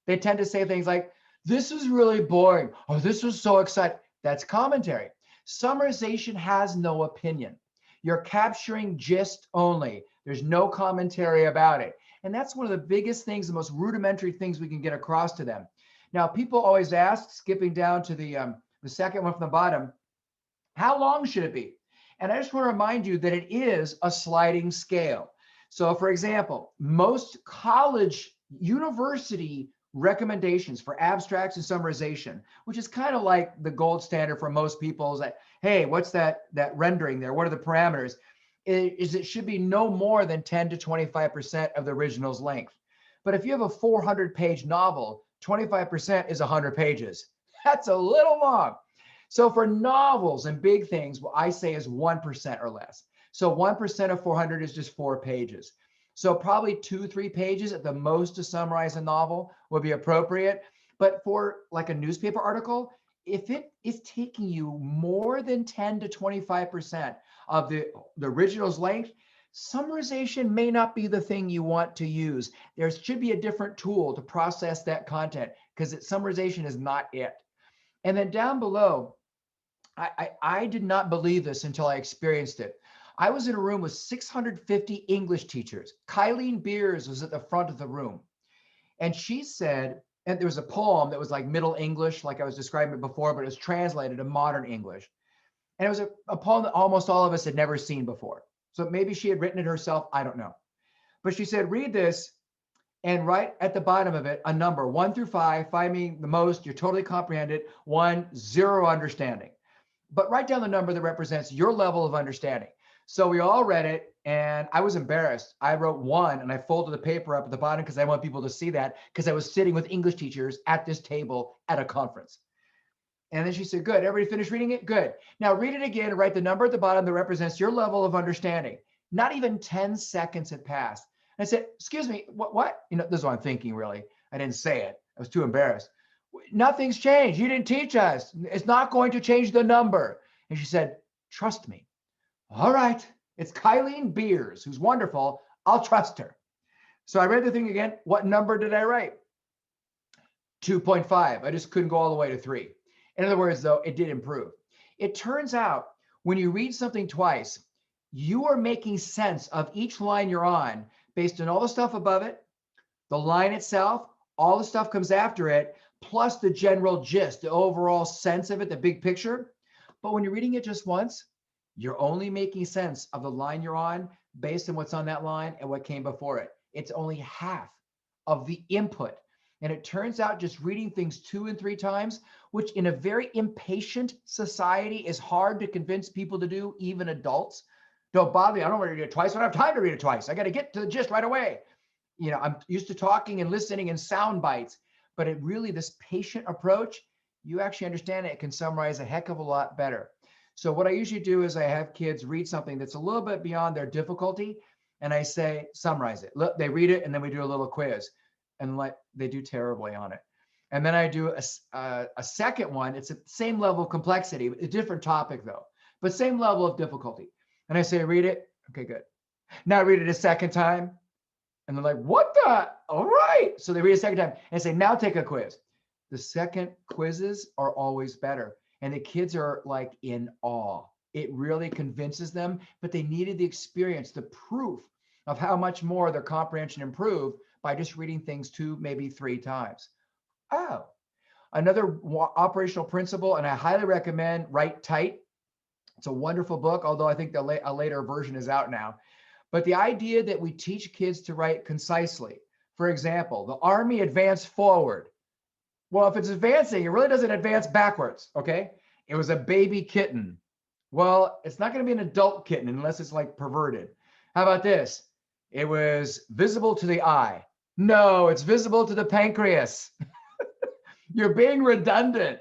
Speaker 1: they tend to say things like, this is really boring, or this was so exciting. That's commentary. Summarization has no opinion. You're capturing gist only. There's no commentary about it. And that's one of the biggest things, the most rudimentary things we can get across to them. Now, people always ask, skipping down to the second one from the bottom, how long should it be? And I just want to remind you that it is a sliding scale. So for example, most college, university recommendations for abstracts and summarization, which is kind of like the gold standard for most people, is that, hey, what's that rendering there? What are the parameters? It should be no more than 10 to 25% of the original's length. But if you have a 400-page novel, 25% is 100 pages. That's a little long. So for novels and big things, what I say is 1% or less. So 1% of 400 is just 4 pages. So probably 2-3 pages at the most to summarize a novel would be appropriate. But for like a newspaper article, if it is taking you more than 10 to 25% of the original's length, summarization may not be the thing you want to use. There should be a different tool to process that content because summarization is not it. And then down below, I did not believe this until I experienced it. I was in a room with 650 English teachers. Kylene Beers was at the front of the room. And she said, and there was a poem that was like Middle English, like I was describing it before, but it was translated to modern English. And it was a poem that almost all of us had never seen before. So maybe she had written it herself, I don't know. But she said, read this and write at the bottom of it a number, 1 through 5, 5 meaning the most, you're totally comprehended, 1, 0 understanding. But write down the number that represents your level of understanding. So we all read it and I was embarrassed. I wrote 1 and I folded the paper up at the bottom because I want people to see that because I was sitting with English teachers at this table at a conference. And then she said, good, everybody finished reading it? Good. Now read it again and write the number at the bottom that represents your level of understanding. Not even 10 seconds had passed. And I said, excuse me, what? You know, this is what I'm thinking really. I didn't say it. I was too embarrassed. Nothing's changed. You didn't teach us. It's not going to change the number. And she said, trust me. All right, it's Kylene Beers, who's wonderful. I'll trust her. So I read the thing again. What number did I write? 2.5. I just couldn't go all the way to 3. In other words, though, it did improve. It turns out when you read something twice, you are making sense of each line you're on based on all the stuff above it, the line itself, all the stuff comes after it, plus the general gist, the overall sense of it, the big picture. But when you're reading it just once, you're only making sense of the line you're on based on what's on that line and what came before it. It's only half of the input. And it turns out just reading things 2 and 3 times, which in a very impatient society is hard to convince people to do, even adults. Don't bother me. I don't want to read it twice. I don't have time to read it twice. I got to get to the gist right away. You know, I'm used to talking and listening in sound bites, but it really, this patient approach, you actually understand it can summarize a heck of a lot better. So what I usually do is I have kids read something that's a little bit beyond their difficulty, and I say, summarize it. Look, they read it, and then we do a little quiz, and they do terribly on it. And then I do a second one. It's the same level of complexity, a different topic though, but same level of difficulty. And I say, read it. Okay, good. Now read it a second time. And they're like, what the? All right. So they read a second time and say, now take a quiz. The second quizzes are always better. And the kids are like in awe. It really convinces them, but they needed the experience, the proof of how much more their comprehension improved by just reading things 2, maybe 3 times. Oh, another operational principle, and I highly recommend Write Tight. It's a wonderful book, although I think a later version is out now. But the idea that we teach kids to write concisely. For example, the Army advanced forward. Well, if it's advancing, it really doesn't advance backwards, okay? It was a baby kitten. Well, it's not going to be an adult kitten unless it's like perverted. How about this? It was visible to the eye. No, it's visible to the pancreas. You're being redundant.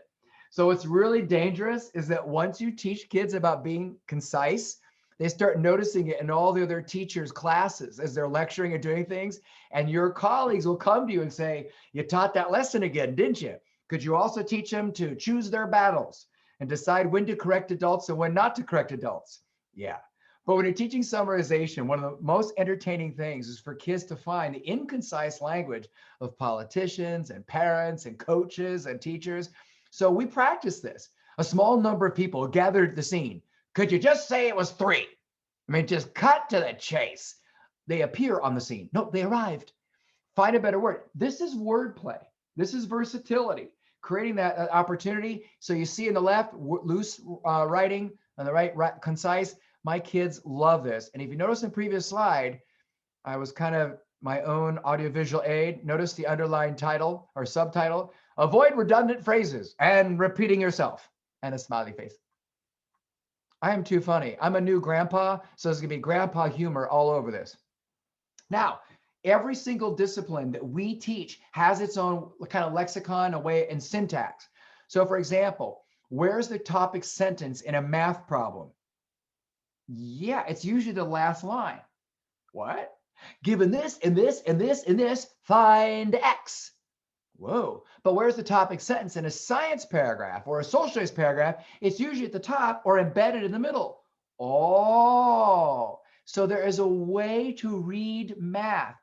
Speaker 1: So what's really dangerous is that once you teach kids about being concise, they start noticing it in all the other teachers' classes as they're lecturing and doing things. And your colleagues will come to you and say, you taught that lesson again, didn't you? Could you also teach them to choose their battles and decide when to correct adults and when not to correct adults? Yeah. But when you're teaching summarization, one of the most entertaining things is for kids to find the inconcise language of politicians and parents and coaches and teachers. So we practice this. A small number of people gathered at the scene. Could you just say it was 3? I mean, just cut to the chase. They appear on the scene. No, they arrived. Find a better word. This is wordplay. This is versatility, creating that opportunity. So you see in the left, loose writing, on the right, concise. My kids love this. And if you notice in the previous slide, I was kind of my own audiovisual aid. Notice the underlined title or subtitle, avoid redundant phrases and repeating yourself, and a smiley face. I am too funny. I'm a new grandpa, so there's gonna be grandpa humor all over this. Now, every single discipline that we teach has its own kind of lexicon, a way, and syntax. So for example, where's the topic sentence in a math problem? Yeah, it's usually the last line. What? Given this and this and this and this, find X. Whoa. But where's the topic sentence in a science paragraph or a social studies paragraph? It's usually at the top or embedded in the middle. Oh, so there is a way to read math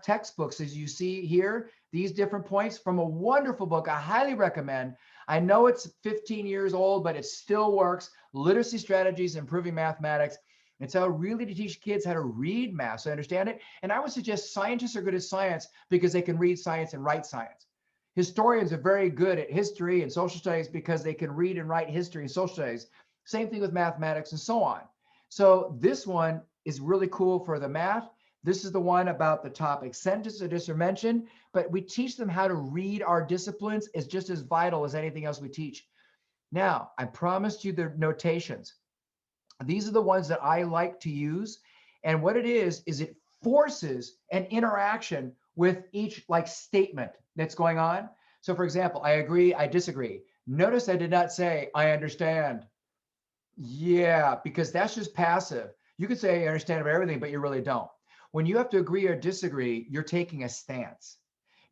Speaker 1: textbooks, as you see here, these different points from a wonderful book I highly recommend. I know it's 15 years old, but it still works. Literacy Strategies, Improving Mathematics. It's how really to teach kids how to read math so they understand it. And I would suggest scientists are good at science because they can read science and write science. Historians are very good at history and social studies because they can read and write history and social studies. Same thing with mathematics and so on. So this one is really cool for the math. This is the one about the topic sentence I just mentioned, but we teach them how to read our disciplines is just as vital as anything else we teach. Now, I promised you the notations. These are the ones that I like to use. And what it is it forces an interaction with each like statement that's going on. So for example, I agree, I disagree. Notice I did not say, I understand. Yeah, because that's just passive. You could say I understand about everything, but you really don't. When you have to agree or disagree, you're taking a stance.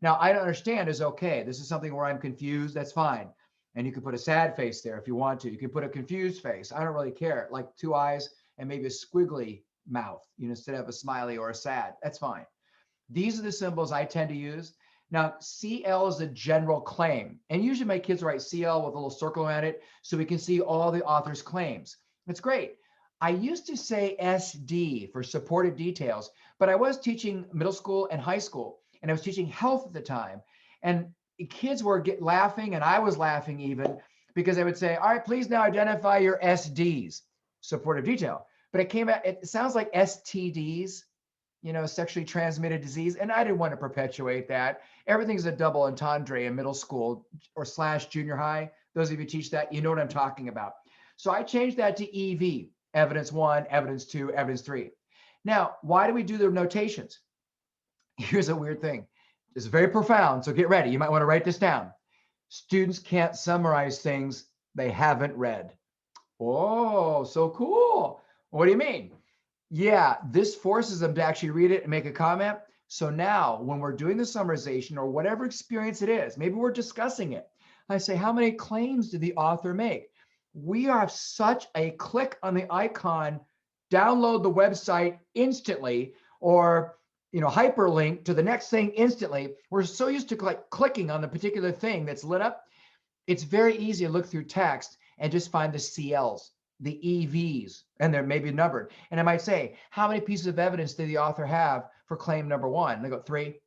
Speaker 1: Now, I don't understand is okay. This is something where I'm confused, that's fine. And you can put a sad face there if you want to. You can put a confused face. I don't really care, like 2 eyes and maybe a squiggly mouth, instead of a smiley or a sad, that's fine. These are the symbols I tend to use. Now, CL is a general claim. And usually my kids write CL with a little circle around it so we can see all the author's claims. It's great. I used to say SD for supported details, but I was teaching middle school and high school, and I was teaching health at the time. And kids were laughing, and I was laughing even, because I would say, all right, please now identify your SDs, supportive detail. But it sounds like STDs, sexually transmitted disease. And I didn't want to perpetuate that. Everything's a double entendre in middle school or / junior high. Those of you who teach that, you know what I'm talking about. So I changed that to EV, evidence 1, evidence 2, evidence 3. Now, why do we do the notations? Here's a weird thing. It's very profound, so get ready. You might want to write this down. Students can't summarize things they haven't read. Oh, so cool. What do you mean? Yeah, this forces them to actually read it and make a comment. So now when we're doing the summarization or whatever experience it is, maybe we're discussing it. I say, how many claims did the author make? We have such a click on the icon, download the website instantly, or hyperlink to the next thing instantly. We're so used to clicking on the particular thing that's lit up. It's very easy to look through text and just find the CLs, the EVs, and they're maybe numbered. And I might say, how many pieces of evidence did the author have for claim number 1? And they go 3.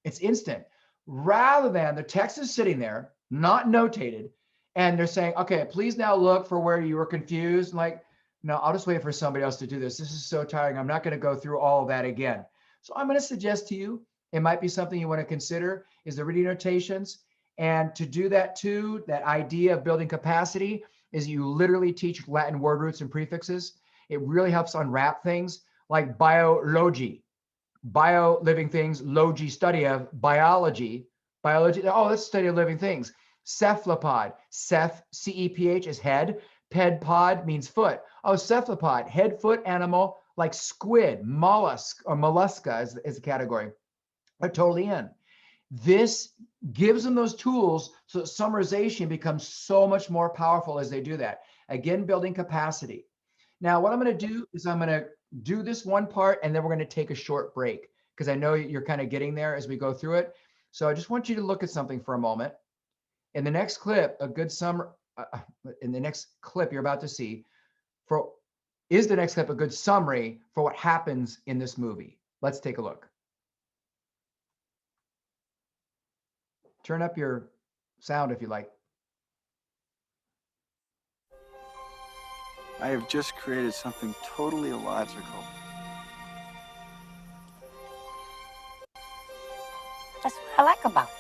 Speaker 1: It's instant. Rather than the text is sitting there, not notated, and they're saying, okay, please now look for where you were confused. I'm like, no, I'll just wait for somebody else to do this. This is so tiring. I'm not going to go through all of that again. So I'm going to suggest to you, it might be something you want to consider, is the reading notations. And to do that too, that idea of building capacity, is you literally teach Latin word roots and prefixes. It really helps unwrap things like biology, bio, living things, logi, study of biology, oh, let's study of living things. Cephalopod, ceph, C-E-P-H is head, pedpod means foot. Oh, cephalopod, head, foot animal, like squid, mollusk, or mollusca is the category. They're totally in. This gives them those tools so that summarization becomes so much more powerful as they do that. Again, building capacity. Now, what I'm going to do is I'm going to do this one part, and then we're going to take a short break because I know you're kind of getting there as we go through it. So I just want you to look at something for a moment. In the next clip, in the next clip you're about to see, is the next clip a good summary for what happens in this movie? Let's take a look. Turn up your sound if you like.
Speaker 4: I have just created something totally illogical.
Speaker 5: That's what I like about it.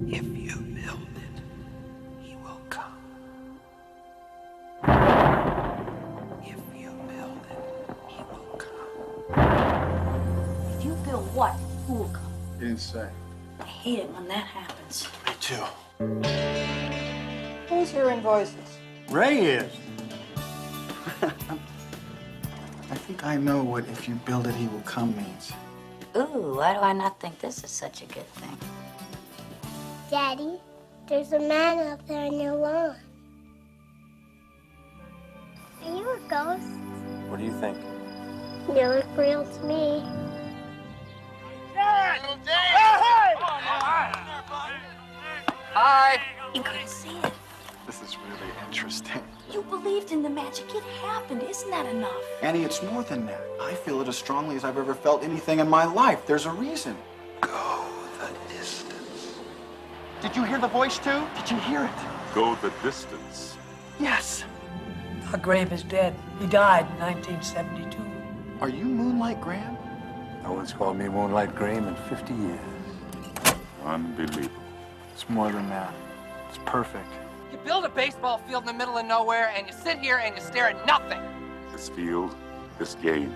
Speaker 6: If you build it, he will come. If you build it, he will come.
Speaker 5: If you build what, who will come?
Speaker 4: You didn't say.
Speaker 5: I hate it when that happens.
Speaker 4: Me too.
Speaker 5: Who's here invoices?
Speaker 4: Ray is. I think I know what "if you build it, he will come" means.
Speaker 5: Ooh, why do I not think this is such a good thing?
Speaker 7: Daddy, there's a man out there on your lawn. Are you a ghost?
Speaker 3: What do you think?
Speaker 7: You look real to me.
Speaker 6: Hi.
Speaker 5: You couldn't see it.
Speaker 4: This is really interesting.
Speaker 5: You believed in the magic. It happened. Isn't that enough?
Speaker 4: Annie, it's more than that. I feel it as strongly as I've ever felt anything in my life. There's a reason.
Speaker 6: Go the distance.
Speaker 4: Did you hear the voice too? Did you hear it?
Speaker 8: Go the distance.
Speaker 4: Yes.
Speaker 9: Doc Grave is dead. He died in 1972.
Speaker 4: Are you Moonlight Graham?
Speaker 6: No one's called me Moonlight Graham in 50 years.
Speaker 8: Unbelievable.
Speaker 4: It's more than that. It's perfect.
Speaker 10: You build a baseball field in the middle of nowhere, and you sit here and you stare at nothing.
Speaker 8: This field, this game,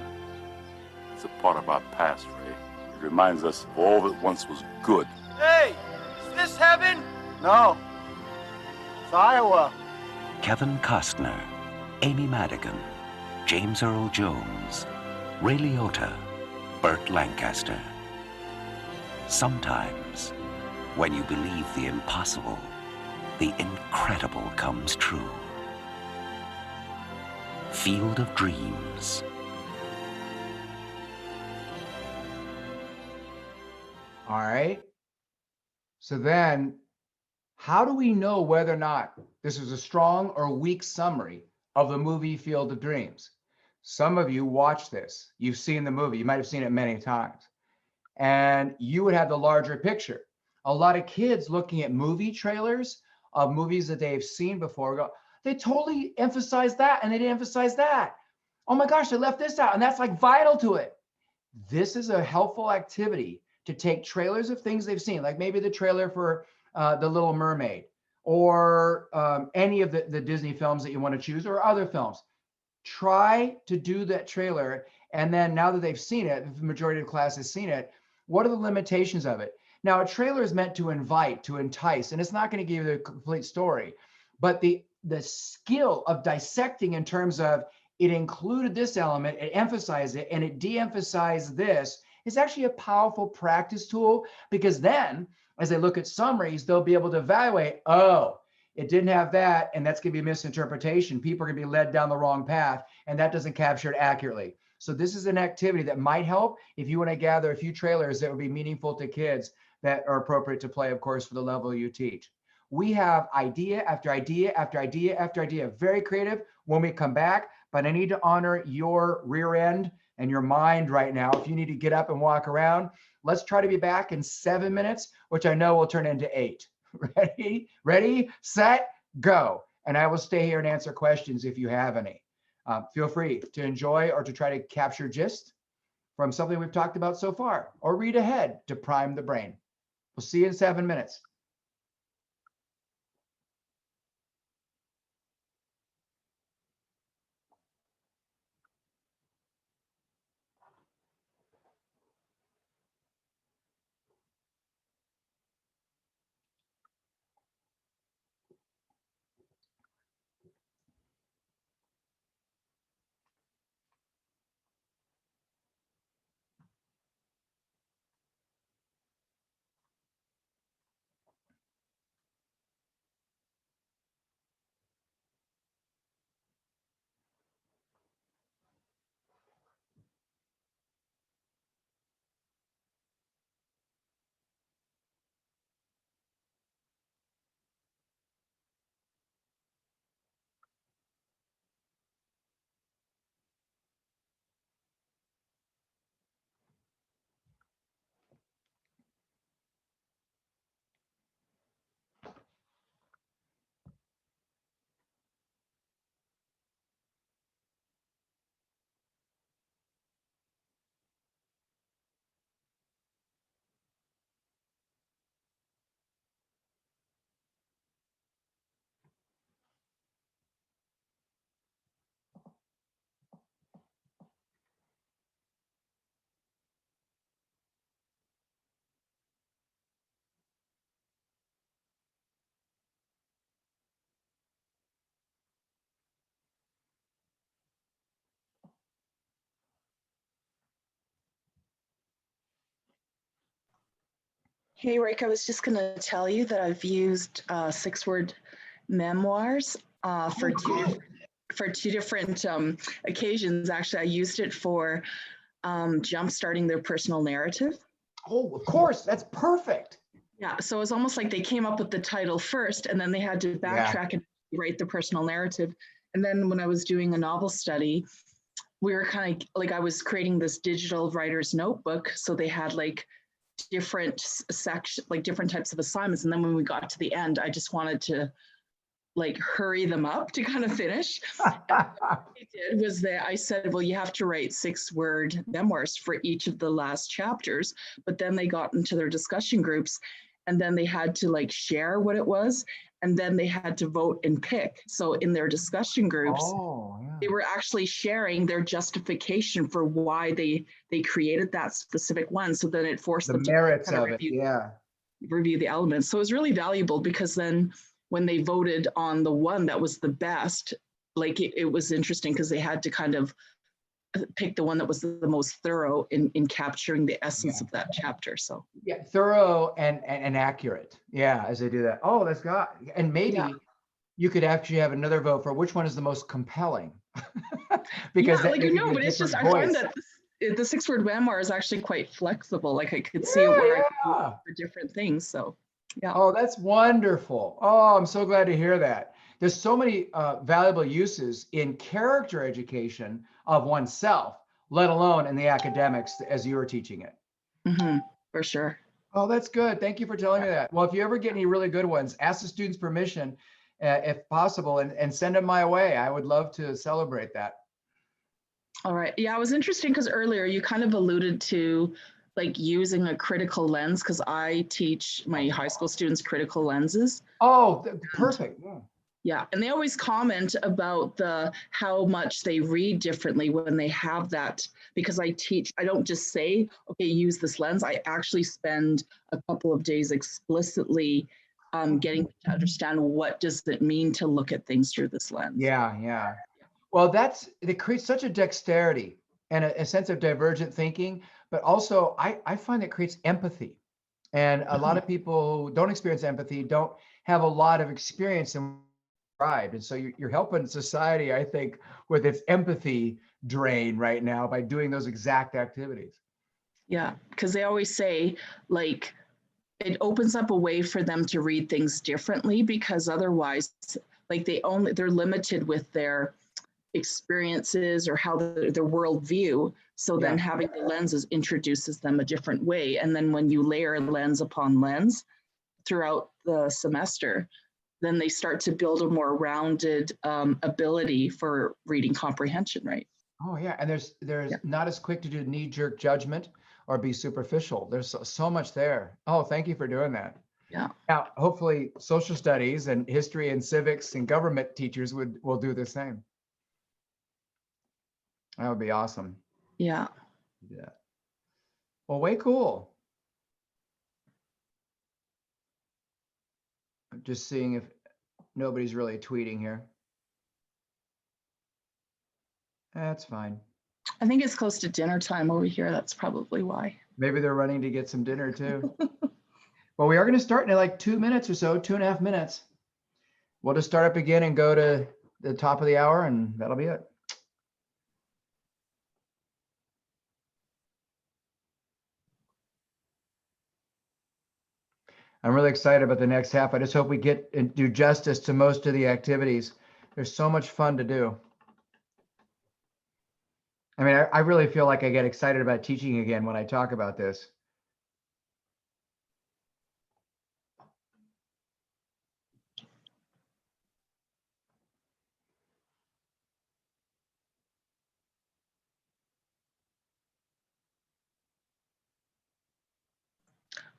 Speaker 8: it's a part of our past, Ray. It reminds us of all that once was good.
Speaker 4: Hey, is this heaven? No. It's Iowa.
Speaker 11: Kevin Costner, Amy Madigan, James Earl Jones, Ray Liotta, Burt Lancaster. Sometimes, when you believe the impossible, the incredible comes true. Field of Dreams.
Speaker 1: All right. So then, how do we know whether or not this is a strong or weak summary of the movie Field of Dreams? Some of you watch this. You've seen the movie. You might have seen it many times. And you would have the larger picture. A lot of kids looking at movie trailers of movies that they've seen before go, they totally emphasize that and they didn't emphasize that. Oh my gosh, they left this out and that's like vital to it. This is a helpful activity to take trailers of things they've seen, like maybe the trailer for The Little Mermaid or any of the Disney films that you want to choose or other films. Try to do that trailer. And then now that they've seen it, the majority of the class has seen it, what are the limitations of it? Now, a trailer is meant to invite, to entice, and it's not going to give you the complete story. But the skill of dissecting in terms of it included this element, it emphasized it, and it de-emphasized this is actually a powerful practice tool, because then as they look at summaries, they'll be able to evaluate, oh, it didn't have that, and that's going to be a misinterpretation. People are going to be led down the wrong path, and that doesn't capture it accurately. So this is an activity that might help if you want to gather a few trailers that would be meaningful to kids that are appropriate to play, of course, for the level you teach. We have idea after idea after idea after idea, very creative when we come back, but I need to honor your rear end and your mind right now. If you need to get up and walk around, let's try to be back in 7 minutes, which I know will turn into 8. Ready, set, go. And I will stay here and answer questions if you have any. Feel free to enjoy or to try to capture gist from something we've talked about so far, or read ahead to prime the brain. We'll see you in 7 minutes.
Speaker 12: Hey, Rick, I was just going to tell you that I've used 6-word memoirs for two different occasions. Actually, I used it for jump-starting their personal narrative.
Speaker 1: Oh, of course, that's perfect.
Speaker 12: Yeah, so it was almost like they came up with the title first, and then they had to backtrack and write the personal narrative. And then when I was doing a novel study, we were kind of like, I was creating this digital writer's notebook. So they had like different sections, like different types of assignments. And then when we got to the end, I just wanted to like hurry them up to kind of finish. What I did was that I said, well, you have to write 6-word memoirs for each of the last chapters. But then they got into their discussion groups, and then they had to like share what it was. And then they had to vote and pick. So in their discussion groups, they were actually sharing their justification for why they created that specific one. So then it forced them to
Speaker 1: merits
Speaker 12: kind
Speaker 1: of it,
Speaker 12: review the elements. So it was really valuable, because then when they voted on the one that was the best, like it was interesting because they had to kind of pick the one that was the most thorough in capturing the essence of that chapter. So
Speaker 1: thorough and accurate. Yeah, as they do that. Oh, that's got, and maybe you could actually have another vote for which one is the most compelling. because
Speaker 12: yeah, like,
Speaker 1: they
Speaker 12: you
Speaker 1: could
Speaker 12: know,
Speaker 1: get a
Speaker 12: but it's just,
Speaker 1: different
Speaker 12: I find
Speaker 1: voice.
Speaker 12: that the 6-word memoir is actually quite flexible. Like I could see where I could do it for different things. So yeah.
Speaker 1: Oh, that's wonderful. Oh, I'm so glad to hear that. There's so many valuable uses in character education of oneself, let alone in the academics as you were teaching it.
Speaker 12: For sure.
Speaker 1: Oh, that's good. Thank you for telling me that. Well, if you ever get any really good ones, ask the students permission, if possible, and send them my way. I would love to celebrate that.
Speaker 12: All right. Yeah, it was interesting because earlier you kind of alluded to like using a critical lens, because I teach my high school students critical lenses.
Speaker 1: Oh, perfect. Yeah.
Speaker 12: Yeah, and they always comment about how much they read differently when they have that, because I don't just say, okay, use this lens. I actually spend a couple of days explicitly getting to understand what does it mean to look at things through this lens.
Speaker 1: Yeah. Well, it creates such a dexterity and a sense of divergent thinking, but also I find it creates empathy. And a lot of people who don't experience empathy don't have a lot of experience in pride. And so you're helping society, I think, with its empathy drain right now by doing those exact activities.
Speaker 12: Yeah, because they always say, like, it opens up a way for them to read things differently, because otherwise, like, they're limited with their experiences or how their worldview. So then having the lenses introduces them a different way. And then when you layer lens upon lens throughout the semester, then they start to build a more rounded ability for reading comprehension, right?
Speaker 1: Oh yeah, and there's not as quick to do knee-jerk judgment or be superficial. There's so much there. Oh, thank you for doing that.
Speaker 12: Yeah.
Speaker 1: Now, hopefully social studies and history and civics and government teachers will do the same. That would be awesome.
Speaker 12: Yeah.
Speaker 1: Yeah. Well, way cool. I'm just seeing if nobody's really tweeting here. That's fine.
Speaker 12: I think it's close to dinner time over here. That's probably why.
Speaker 1: Maybe they're running to get some dinner too. Well, we are going to start in like 2 minutes or so, 2.5 minutes. We'll just start up again and go to the top of the hour, and that'll be it. I'm really excited about the next half. I just hope we get and do justice to most of the activities. There's so much fun to do. I mean, I really feel like I get excited about teaching again when I talk about this.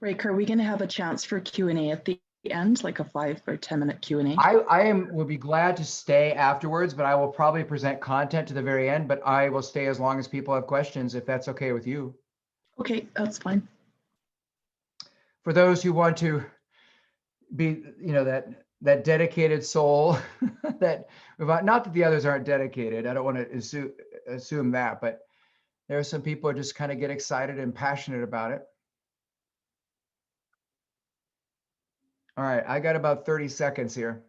Speaker 12: Rick, are we going to have a chance for Q&A at the end, like a 5 or 10 minute Q&A?
Speaker 1: Will be glad to stay afterwards, but I will probably present content to the very end, but I will stay as long as people have questions, if that's okay with you.
Speaker 12: Okay, that's fine.
Speaker 1: For those who want to be, that dedicated soul that, not that the others aren't dedicated. I don't want to assume that, but there are some people who just kind of get excited and passionate about it. All right, I got about 30 seconds here.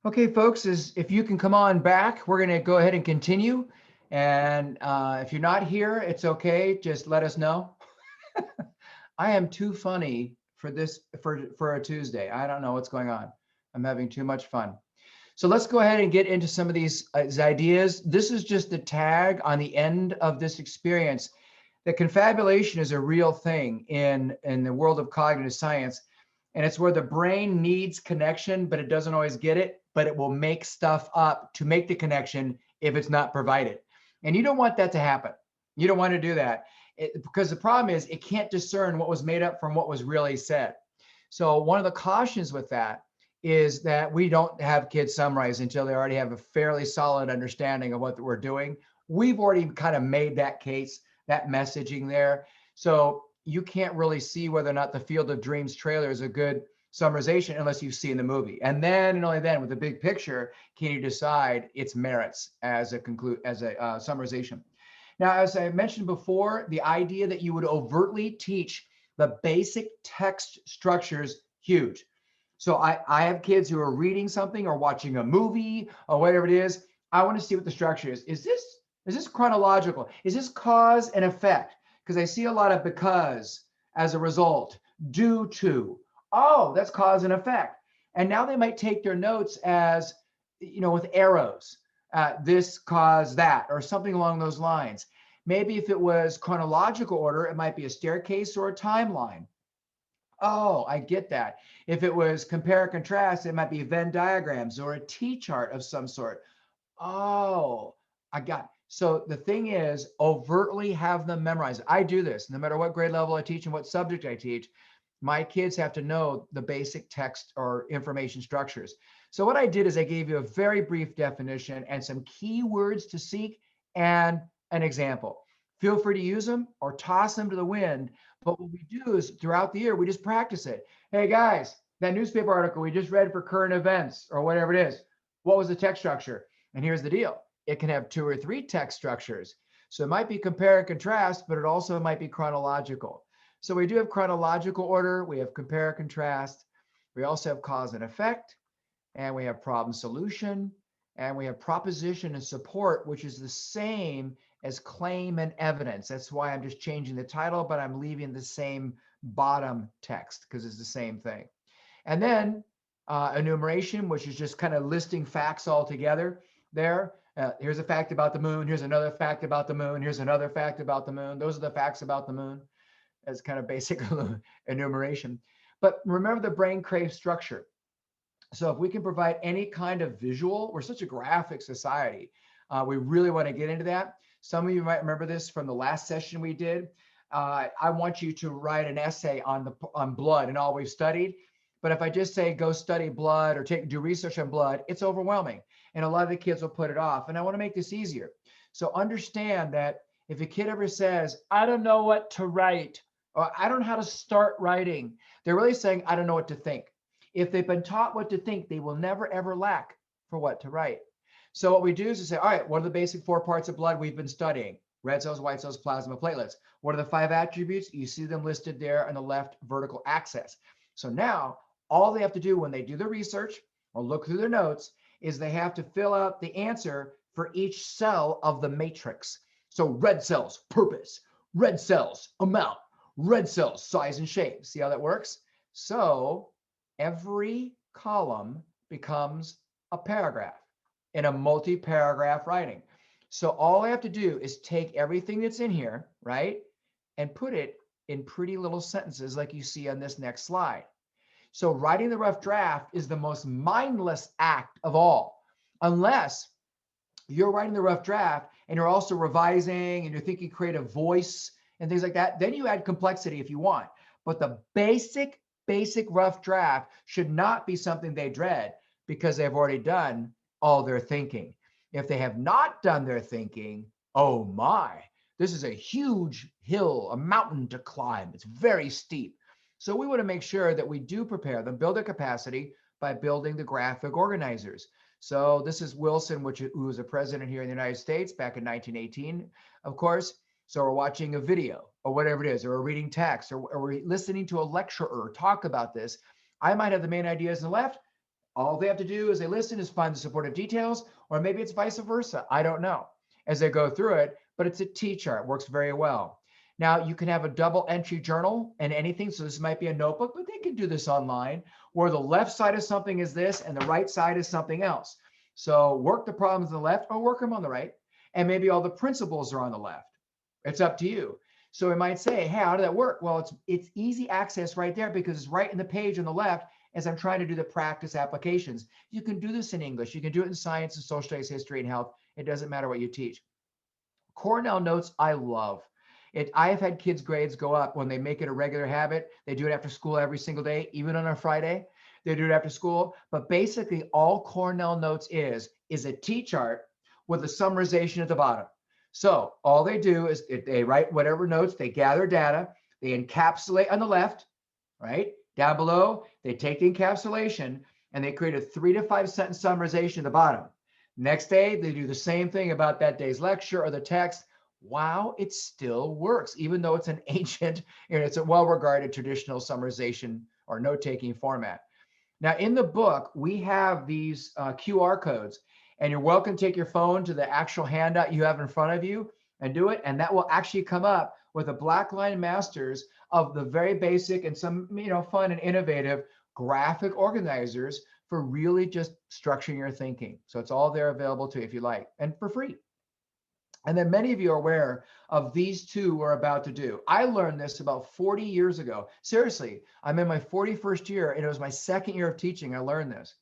Speaker 1: Okay, folks, if you can come on back, we're going to go ahead and continue. And if you're not here, it's okay. Just let us know. I am too funny for this for a Tuesday. I don't know what's going on. I'm having too much fun. So let's go ahead and get into some of these ideas. This is just the tag on the end of this experience. That confabulation is a real thing in the world of cognitive science. And it's where the brain needs connection, but it doesn't always get it, but it will make stuff up to make the connection if it's not provided. And you don't want that to happen. You don't want to do that because the problem is it can't discern what was made up from what was really said. So one of the cautions with that is that we don't have kids summarize until they already have a fairly solid understanding of what we're doing. We've already kind of made that case, that messaging there. So you can't really see whether or not the Field of Dreams trailer is a good summarization unless you've seen the movie. And then and only then with the big picture can you decide its merits as a summarization. Now, as I mentioned before, the idea that you would overtly teach the basic text structures, huge. So I have kids who are reading something or watching a movie or whatever it is. I want to see what the structure is. Is this chronological? Is this cause and effect? Because I see a lot of because, as a result, due to. Oh, that's cause and effect. And now they might take their notes as, with arrows. This caused that, or something along those lines. Maybe if it was chronological order, it might be a staircase or a timeline. Oh, I get that. If it was compare and contrast, it might be Venn diagrams or a T-chart of some sort. Oh, I got it. So the thing is, overtly have them memorize. I do this no matter what grade level I teach and what subject I teach. My kids have to know the basic text or information structures. So what I did is I gave you a very brief definition and some keywords to seek and an example. Feel free to use them or toss them to the wind. But what we do is throughout the year, we just practice it. Hey guys, that newspaper article we just read for current events or whatever it is, what was the text structure? And here's the deal. It can have 2 or 3 text structures. So it might be compare and contrast, but it also might be chronological. So we do have chronological order. We have compare and contrast. We also have cause and effect, and we have problem solution, and we have proposition and support, which is the same as claim and evidence. That's why I'm just changing the title, but I'm leaving the same bottom text because it's the same thing. And then enumeration, which is just kind of listing facts all together there. Here's a fact about the moon. Here's another fact about the moon. Here's another fact about the moon. Those are the facts about the moon as kind of basic enumeration. But remember, the brain craves structure. So if we can provide any kind of visual, we're such a graphic society. We really want to get into that. Some of you might remember this from the last session we did. I want you to write an essay on blood and all we've studied. But if I just say go study blood or do research on blood, it's overwhelming. And a lot of the kids will put it off. And I want to make this easier. So understand that if a kid ever says, I don't know what to write, or I don't know how to start writing, they're really saying, I don't know what to think. If they've been taught what to think, they will never, ever lack for what to write. So what we do is we say, all right, what are the basic 4 parts of blood we've been studying? Red cells, white cells, plasma, platelets. What are the 5 attributes? You see them listed there on the left vertical axis. So now all they have to do when they do the research or look through their notes is they have to fill out the answer for each cell of the matrix. So red cells, purpose, red cells, amount, red cells, size and shape. See how that works? So every column becomes a paragraph in a multi-paragraph writing. So all I have to do is take everything that's in here, right, and put it in pretty little sentences like you see on this next slide. So writing the rough draft is the most mindless act of all, unless you're writing the rough draft and you're also revising and you're thinking creative voice and things like that. Then you add complexity if you want. But the basic rough draft should not be something they dread because they've already done all their thinking. If they have not done their thinking, oh my, this is a huge hill, a mountain to climb. It's very steep. So we want to make sure that we do prepare them, build their capacity by building the graphic organizers. So this is Wilson, who was a president here in the United States back in 1918, of course. So we're watching a video or whatever it is, or we're reading text, or we're listening to a lecturer talk about this. I might have the main ideas on the left. All they have to do as they listen is find the supportive details, or maybe it's vice versa. I don't know as they go through it, but it's a T-chart, works very well. Now you can have a double entry journal and anything. So this might be a notebook, but they can do this online where the left side of something is this and the right side is something else. So work the problems on the left or work them on the right. And maybe all the principles are on the left. It's up to you. So we might say, hey, how did that work? Well, it's easy access right there because it's right in the page on the left as I'm trying to do the practice applications. You can do this in English. You can do it in science and social studies, history and health. It doesn't matter what you teach. Cornell notes I love. I have had kids' grades go up when they make it a regular habit. They do it after school every single day, even on a Friday. They do it after school. But basically, all Cornell Notes is a T-chart with a summarization at the bottom. So all they do is they write whatever notes, they gather data, they encapsulate on the left, right? Down below, they take the encapsulation and they create a 3 to 5 sentence summarization at the bottom. Next day, they do the same thing about that day's lecture or the text. Wow, it still works, even though it's an ancient, it's a well-regarded traditional summarization or note-taking format. Now, in the book, we have these QR codes, and you're welcome to take your phone to the actual handout you have in front of you and do it. And that will actually come up with a black line masters of the very basic and some, fun and innovative graphic organizers for really just structuring your thinking. So it's all there available to you if you like, and for free. And then many of you are aware of these two we're about to do. I learned this about 40 years ago. Seriously, I'm in my 41st year, and it was my second year of teaching. I learned this.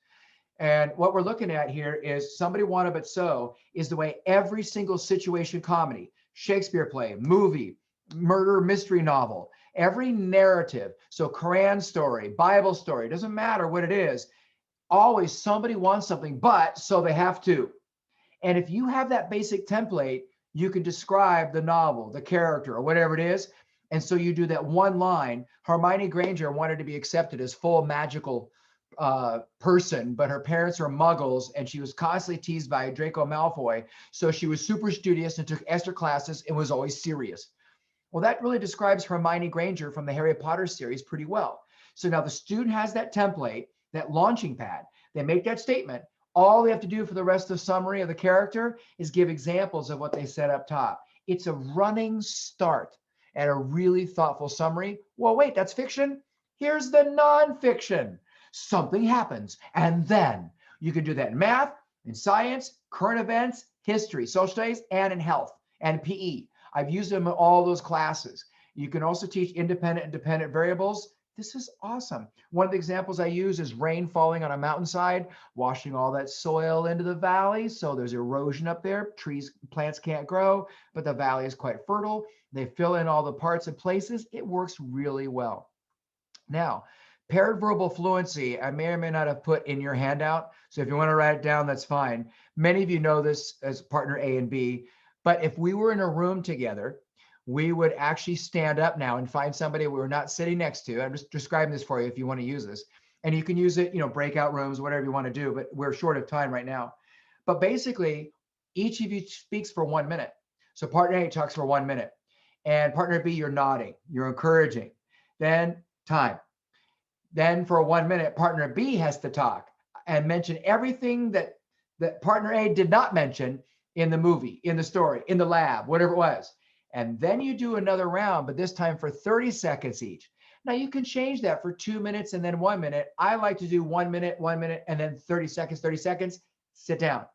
Speaker 1: And what we're looking at here is Somebody Wanted But So is the way every single situation comedy, Shakespeare play, movie, murder mystery novel, every narrative, so Quran story, Bible story, doesn't matter what it is, always somebody wants something, but so they have to. And if you have that basic template, you can describe the novel, the character, or whatever it is. And so you do that one line. Hermione Granger wanted to be accepted as full magical person, but her parents are muggles, and she was constantly teased by Draco Malfoy. So she was super studious and took Esther classes and was always serious. Well, that really describes Hermione Granger from the Harry Potter series pretty well. So now the student has that template, that launching pad. They make that statement. All they have to do for the rest of the summary of the character is give examples of what they said up top. It's a running start and a really thoughtful summary. Well, wait, that's fiction? Here's the nonfiction. Something happens, and then you can do that in math, in science, current events, history, social studies, and in health and PE. I've used them in all those classes. You can also teach independent and dependent variables. This is awesome. One of the examples I use is rain falling on a mountainside, washing all that soil into the valley. So there's erosion up there. Plants can't grow, but the valley is quite fertile. They fill in all the parts and places. It works really well. Now, paired verbal fluency, I may or may not have put in your handout. So if you want to write it down, that's fine. Many of you know this as partner A and B. But if we were in a room together, we would actually stand up now and find somebody we were not sitting next to. I'm just describing this for you if you want to use this. And you can use it, breakout rooms, whatever you want to do, but we're short of time right now. But basically, each of you speaks for 1 minute. So partner A talks for 1 minute. And partner B, you're nodding, you're encouraging. Then time. Then for 1 minute, partner B has to talk and mention everything that partner A did not mention in the movie, in the story, in the lab, whatever it was. And then you do another round, but this time for 30 seconds each. Now you can change that for 2 minutes and then 1 minute. I like to do 1 minute, and then 30 seconds, sit down.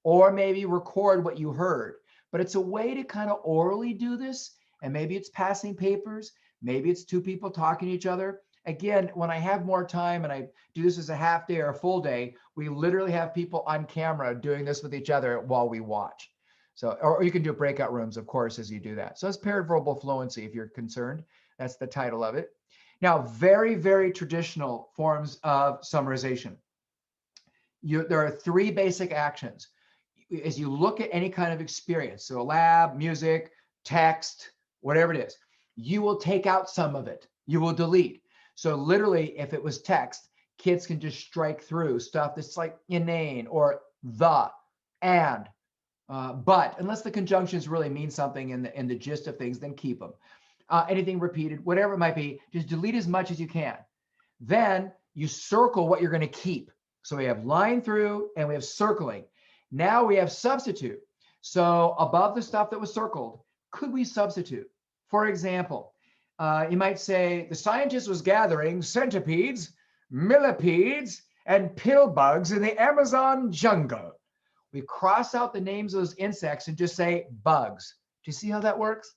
Speaker 1: Or maybe record what you heard. But it's a way to kind of orally do this. And maybe it's passing papers. Maybe it's two people talking to each other. Again, when I have more time and I do this as a half day or a full day, we literally have people on camera doing this with each other while we watch. So, or you can do breakout rooms, of course, as you do that. So it's paired verbal fluency if you're concerned. That's the title of it. Now, very, very traditional forms of summarization. There are 3 basic actions. As you look at any kind of experience, so a lab, music, text, whatever it is, you will take out some of it. You will delete. So literally, if it was text, kids can just strike through stuff that's like inane or the, and, but, unless the conjunctions really mean something in the gist of things, then keep them. Anything repeated, whatever it might be, just delete as much as you can. Then you circle what you're going to keep. So we have line through and we have circling. Now we have substitute. So above the stuff that was circled, could we substitute? For example, you might say the scientist was gathering centipedes, millipedes, and pill bugs in the Amazon jungle. We cross out the names of those insects and just say bugs. Do you see how that works?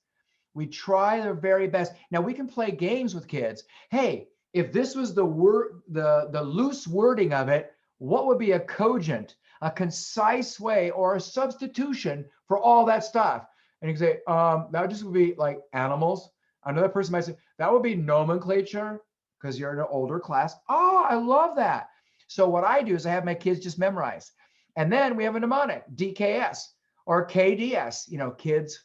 Speaker 1: We try their very best. Now we can play games with kids. Hey, if this was the word, the loose wording of it, what would be a cogent, a concise way or a substitution for all that stuff? And you can say, that would just be like animals. Another person might say, that would be nomenclature, because you're in an older class. Oh, I love that. So what I do is I have my kids just memorize. And then we have a mnemonic, DKS or KDS, kids.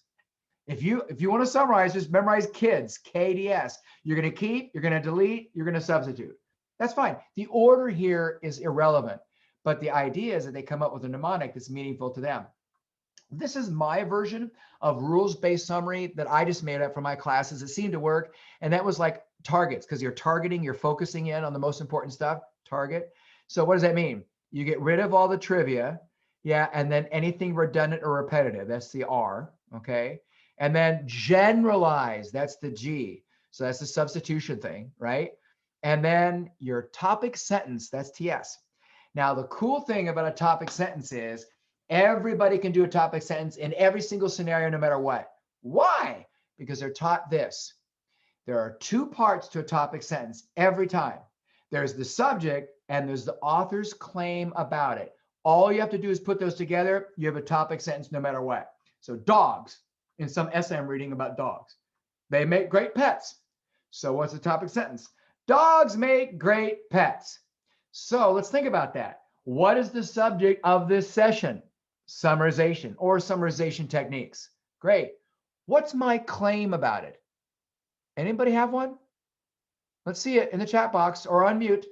Speaker 1: If you want to summarize, just memorize kids, KDS. You're going to keep, you're going to delete, you're going to substitute. That's fine. The order here is irrelevant, but the idea is that they come up with a mnemonic that's meaningful to them. This is my version of rules-based summary that I just made up for my classes. It seemed to work. And that was like targets, because you're targeting, you're focusing in on the most important stuff, target. So what does that mean? You get rid of all the trivia. Yeah. And then anything redundant or repetitive, that's the R. Okay. And then generalize, that's the G. So that's the substitution thing, right? And then your topic sentence, that's TS. Now, the cool thing about a topic sentence is everybody can do a topic sentence in every single scenario, no matter what. Why? Because they're taught this. There are two parts to a topic sentence every time. There's the subject and there's the author's claim about it. All you have to do is put those together. You have a topic sentence no matter what. So dogs, in some essay I'm reading about dogs, they make great pets. So what's the topic sentence? Dogs make great pets. So let's think about that. What is the subject of this session? Summarization or summarization techniques. Great. What's my claim about it? Anybody have one? Let's see it in the chat box or unmute.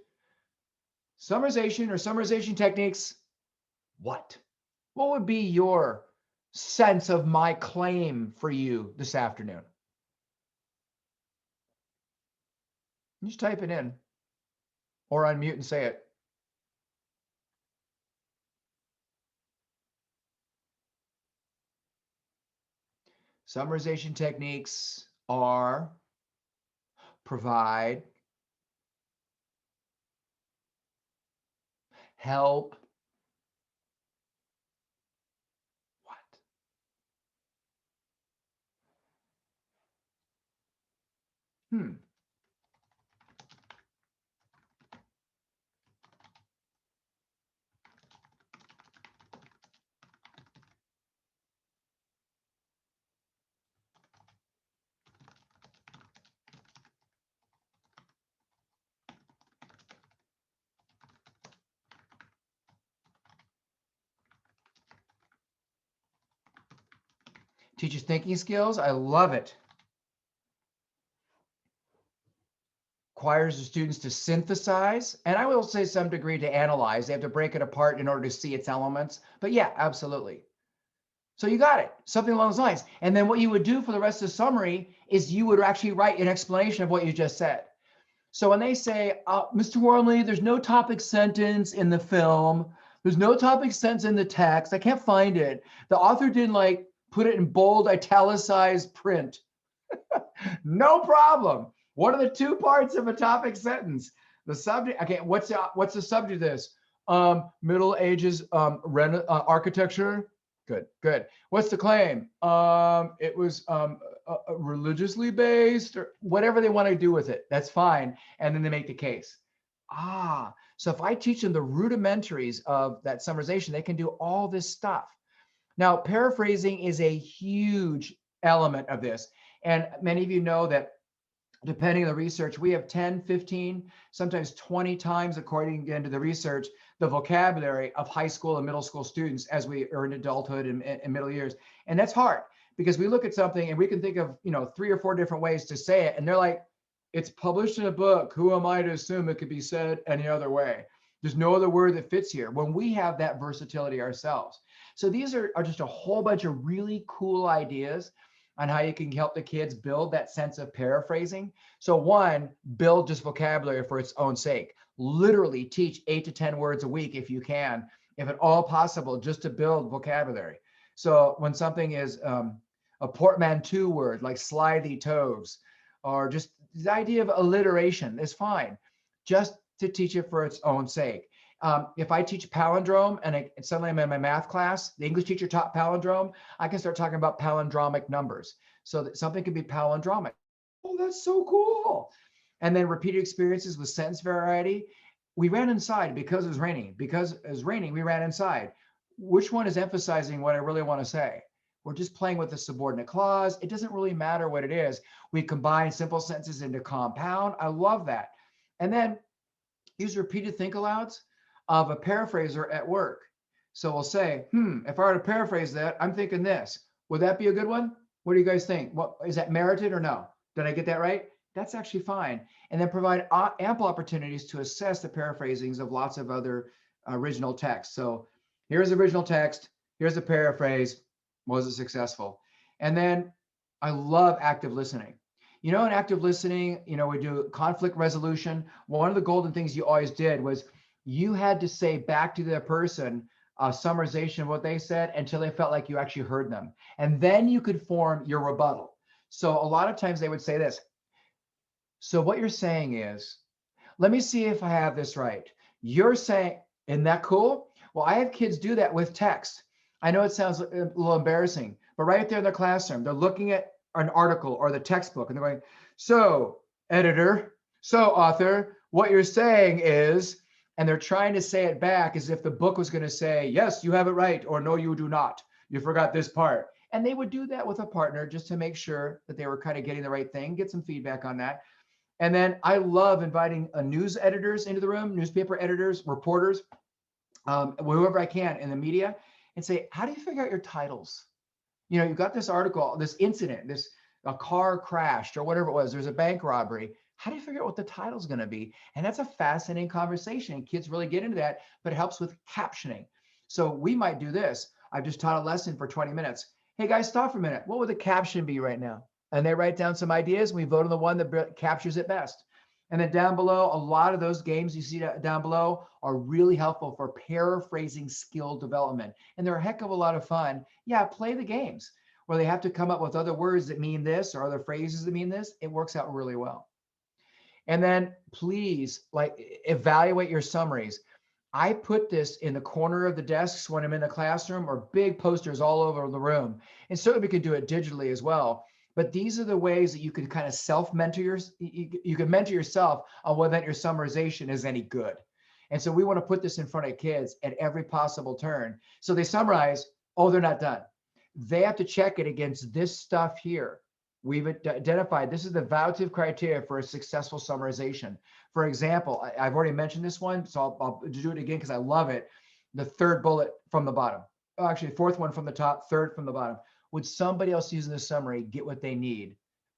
Speaker 1: Summarization or summarization techniques. What? What would be your sense of my claim for you this afternoon? Just type it in or unmute and say it. Summarization techniques are provide, help, what? Teaches thinking skills. I love it. Requires the students to synthesize, and I will say some degree to analyze. They have to break it apart in order to see its elements. But yeah, absolutely. So you got it, something along those lines. And then what you would do for the rest of the summary is you would actually write an explanation of what you just said. So when they say, Mr. Wormley, there's no topic sentence in the film, there's no topic sentence in the text, I can't find it. The author didn't put it in bold, italicized print. No problem. What are the two parts of a topic sentence? The subject, okay, what's the subject of this? Middle Ages architecture. Good. What's the claim? It was religiously based, or whatever they want to do with it. That's fine. And then they make the case. So if I teach them the rudimentaries of that summarization, they can do all this stuff. Now, paraphrasing is a huge element of this. And many of you know that depending on the research, we have 10, 15, sometimes 20 times, according again to the research, the vocabulary of high school and middle school students as we are in adulthood and middle years. And that's hard because we look at something and we can think of 3 or 4 different ways to say it. And they're like, it's published in a book. Who am I to assume it could be said any other way? There's no other word that fits here when we have that versatility ourselves. So these are just a whole bunch of really cool ideas on how you can help the kids build that sense of paraphrasing. So one, build just vocabulary for its own sake. Literally teach 8 to 10 words a week if you can, if at all possible, just to build vocabulary. So when something is a portmanteau word like slithy toves, or just the idea of alliteration is fine, just to teach it for its own sake. If I teach palindrome and suddenly I'm in my math class, the English teacher taught palindrome, I can start talking about palindromic numbers. So that something can be palindromic. Oh, that's so cool. And then repeated experiences with sentence variety. We ran inside because it was raining. Because it was raining, we ran inside. Which one is emphasizing what I really want to say? We're just playing with the subordinate clause. It doesn't really matter what it is. We combine simple sentences into compound. I love that. And then use repeated think alouds of a paraphraser at work. So we'll say, if I were to paraphrase that, I'm thinking this. Would that be a good one? What do you guys think? What is that, merited or no? Did I get that right? That's actually fine. And then provide ample opportunities to assess the paraphrasings of lots of other original text. So here's original text. Here's a paraphrase. Was it successful? And then I love active listening. You know, in active listening, you know, we do conflict resolution. One of the golden things you always did was you had to say back to the person a summarization of what they said until they felt like you actually heard them. And then you could form your rebuttal. So a lot of times they would say this. So what you're saying is, let me see if I have this right. You're saying, isn't that cool? Well, I have kids do that with text. I know it sounds a little embarrassing, but right there in their classroom, they're looking at an article or the textbook and they're going, so editor, so author, what you're saying is, and they're trying to say it back as if the book was going to say, yes, you have it right, or no, you do not. You forgot this part. And they would do that with a partner just to make sure that they were kind of getting the right thing, get some feedback on that. And then I love inviting news editors into the room, newspaper editors, reporters, whoever I can in the media, and say, how do you figure out your titles? You know, you've got this article, this incident, a car crashed or whatever it was, there's a bank robbery. How do you figure out what the title's going to be? And that's a fascinating conversation. Kids really get into that, but it helps with captioning. So we might do this. I've just taught a lesson for 20 minutes. Hey guys, stop for a minute. What would the caption be right now? And they write down some ideas. And we vote on the one that captures it best. And then down below, a lot of those games you see down below are really helpful for paraphrasing skill development. And they're a heck of a lot of fun. Yeah, play the games where they have to come up with other words that mean this or other phrases that mean this. It works out really well. And then please, like, evaluate your summaries. I put this in the corner of the desks when I'm in the classroom, or big posters all over the room. And certainly we could do it digitally as well. But these are the ways that you can kind of self-mentor you can mentor yourself on whether your summarization is any good. And so we want to put this in front of kids at every possible turn. So they summarize, oh, they're not done. They have to check it against this stuff here. We've identified this is the evaluative criteria for a successful summarization. For example, I've already mentioned this one, so I'll do it again because I love it. The third bullet from the bottom. Oh, actually, fourth one from the top, third from the bottom. Would somebody else using the summary get what they need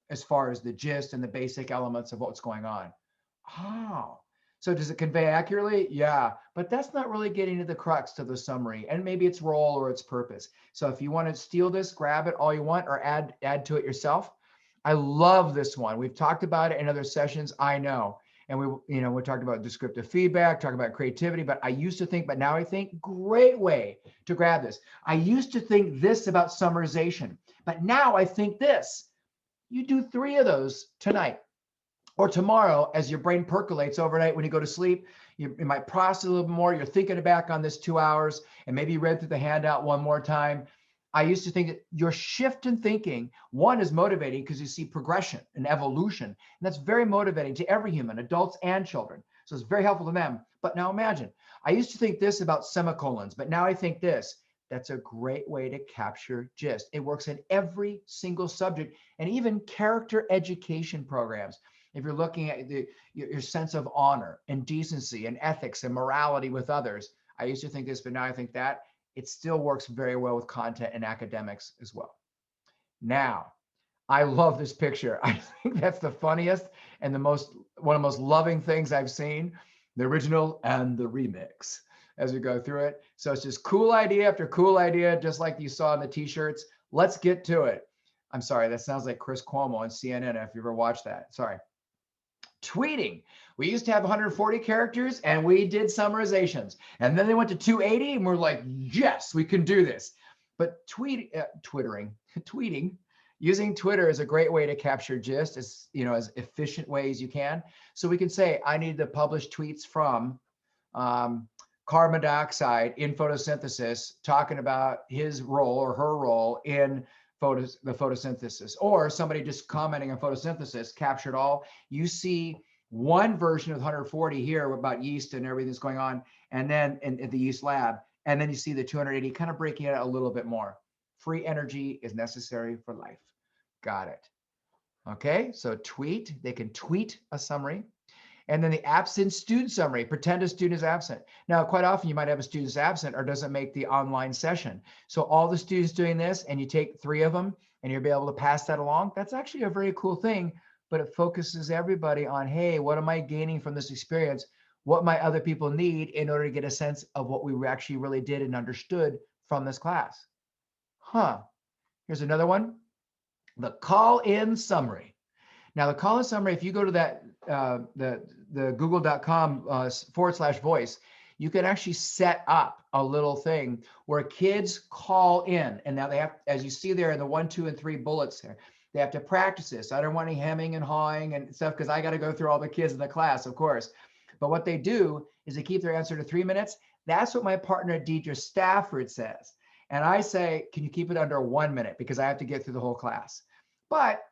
Speaker 1: as far as the gist and the basic elements of what's going on? Oh, so does it convey accurately? Yeah, but that's not really getting to the crux of the summary, and maybe its role or its purpose. So if you want to steal this, grab it all you want or add to it yourself. I love this one. We've talked about it in other sessions, I know. And we talked about descriptive feedback, talked about creativity, but I used to think, but now I think, great way to grab this. I used to think this about summarization, but now I think this. You do 3 of those tonight or tomorrow as your brain percolates overnight when you go to sleep. You might process a little bit more. You're thinking back on this 2 hours and maybe you read through the handout one more time. I used to think that your shift in thinking, one, is motivating because you see progression and evolution. And that's very motivating to every human, adults and children. So it's very helpful to them. But now imagine, I used to think this about semicolons, but now I think this. That's a great way to capture gist. It works in every single subject and even character education programs. If you're looking at your sense of honor and decency and ethics and morality with others, I used to think this, but now I think that. It still works very well with content and academics as well. Now, I love this picture. I think that's the funniest and one of the most loving things I've seen, the original and the remix as we go through it. So it's just cool idea after cool idea, just like you saw in the t-shirts. Let's get to it. I'm sorry, that sounds like Chris Cuomo on CNN if you ever watched that. Sorry. Tweeting. We used to have 140 characters and we did summarizations. And then they went to 280 and we're like, yes, we can do this. But tweeting, using Twitter is a great way to capture gist as efficient way as you can. So we can say, I need to publish tweets from carbon dioxide in photosynthesis, talking about his role or her role in the photosynthesis, or somebody just commenting on photosynthesis, captured all. You see one version of 140 here about yeast and everything that's going on, and then in the yeast lab, and then you see the 280 kind of breaking it out a little bit more. Free energy is necessary for life. Got it. Okay, so tweet, they can tweet a summary. And then the absent student summary, pretend a student is absent. Now, quite often you might have a student's absent or doesn't make the online session. So all the students doing this, and you take 3 of them and you'll be able to pass that along. That's actually a very cool thing, but it focuses everybody on, hey, what am I gaining from this experience? What might other people need in order to get a sense of what we actually really did and understood from this class? Here's another one. The call-in summary. Now, the call-in summary, if you go to that, the google.com/voice, you can actually set up a little thing where kids call in. And now they have, as you see there in the 1, 2, and 3 bullets there, they have to practice this. I don't want any hemming and hawing and stuff because I got to go through all the kids in the class, of course. But what they do is they keep their answer to 3 minutes. That's what my partner, Deidre Stafford, says. And I say, can you keep it under 1 minute? Because I have to get through the whole class. But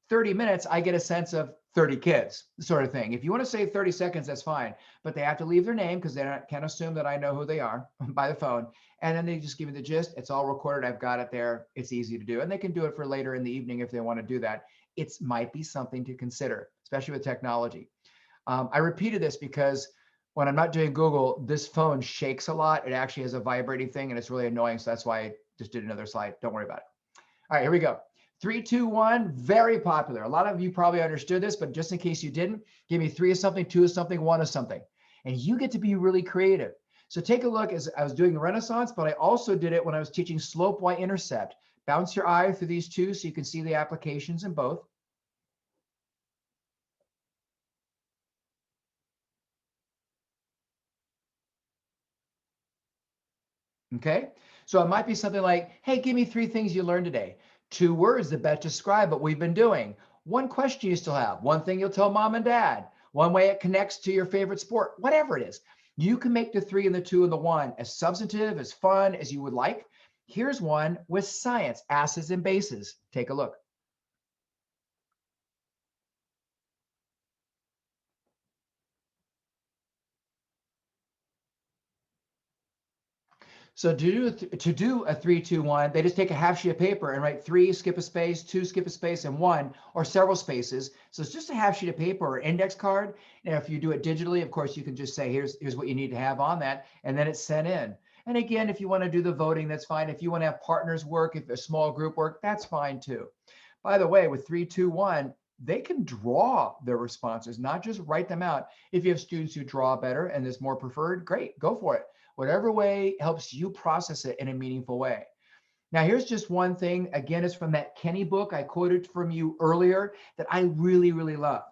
Speaker 1: 30 minutes, I get a sense of 30 kids, sort of thing. If you want to say 30 seconds, that's fine. But they have to leave their name because they can't assume that I know who they are by the phone. And then they just give me the gist. It's all recorded. I've got it there. It's easy to do. And they can do it for later in the evening if they want to do that. It might be something to consider, especially with technology. I repeated this because when I'm not doing Google, this phone shakes a lot. It actually has a vibrating thing and it's really annoying. So that's why I just did another slide. Don't worry about it. All right, here we go. 3, 2, 1, very popular. A lot of you probably understood this, but just in case you didn't, give me 3 of something, 2 of something, 1 of something. And you get to be really creative. So take a look as I was doing the Renaissance, but I also did it when I was teaching slope y-intercept. Bounce your eye through these 2 so you can see the applications in both. Okay, so it might be something like, hey, give me 3 things you learned today. 2 words that best describe what we've been doing. 1 question you still have. 1 thing you'll tell mom and dad. 1 way it connects to your favorite sport, whatever it is. You can make the 3 and the 2 and the 1 as substantive, as fun as you would like. Here's one with science, acids and bases. Take a look. So to do a 3, 2, 1, they just take a half sheet of paper and write 3, skip a space, 2, skip a space, and 1, or several spaces. So it's just a half sheet of paper or index card. And if you do it digitally, of course, you can just say, here's what you need to have on that, and then it's sent in. And again, if you want to do the voting, that's fine. If you want to have partners work, if a small group work, that's fine too. By the way, with 3, 2, 1, they can draw their responses, not just write them out. If you have students who draw better and is more preferred, great, go for it. Whatever way helps you process it in a meaningful way. Now, here's just one thing. Again, it's from that Kenny book I quoted from you earlier that I really, really love.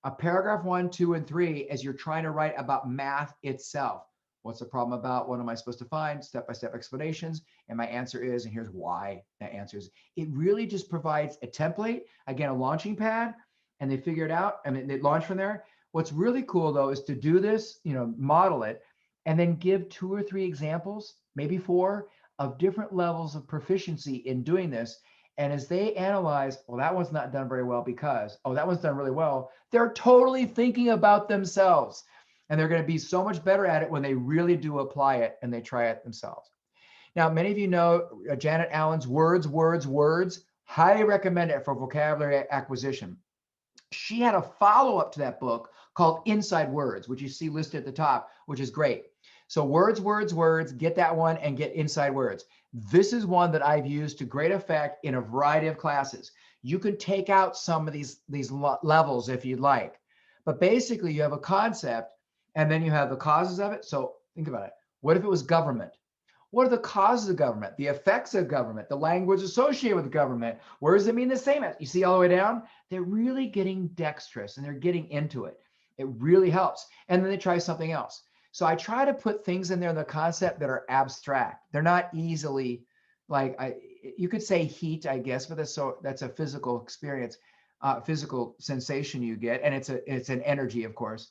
Speaker 1: A paragraph 1, 2, and 3 as you're trying to write about math itself. What's the problem about? What am I supposed to find? Step-by-step explanations. And my answer is, and here's why that answer is. It really just provides a template, again, a launching pad, and they figure it out. I mean, they launch from there. What's really cool, though, is to do this, model it, and then give 2 or 3 examples, maybe 4, of different levels of proficiency in doing this. And as they analyze, well, that one's not done very well because, oh, that one's done really well, they're totally thinking about themselves. And they're going to be so much better at it when they really do apply it and they try it themselves. Now, many of you know Janet Allen's Words, Words, Words. Highly recommend it for vocabulary acquisition. She had a follow-up to that book called Inside Words, which you see listed at the top, which is great. So Words, Words, Words, get that one and get Inside Words. This is one that I've used to great effect in a variety of classes. You can take out some of these levels if you'd like, but basically you have a concept and then you have the causes of it. So think about it. What if it was government? What are the causes of government, the effects of government, the language associated with government? Where does it mean the same as? You see all the way down? They're really getting dexterous and they're getting into it. It really helps. And then they try something else. So I try to put things in there in the concept that are abstract. They're not easily you could say heat, I guess, but that's a physical experience, physical sensation you get. And it's an energy, of course.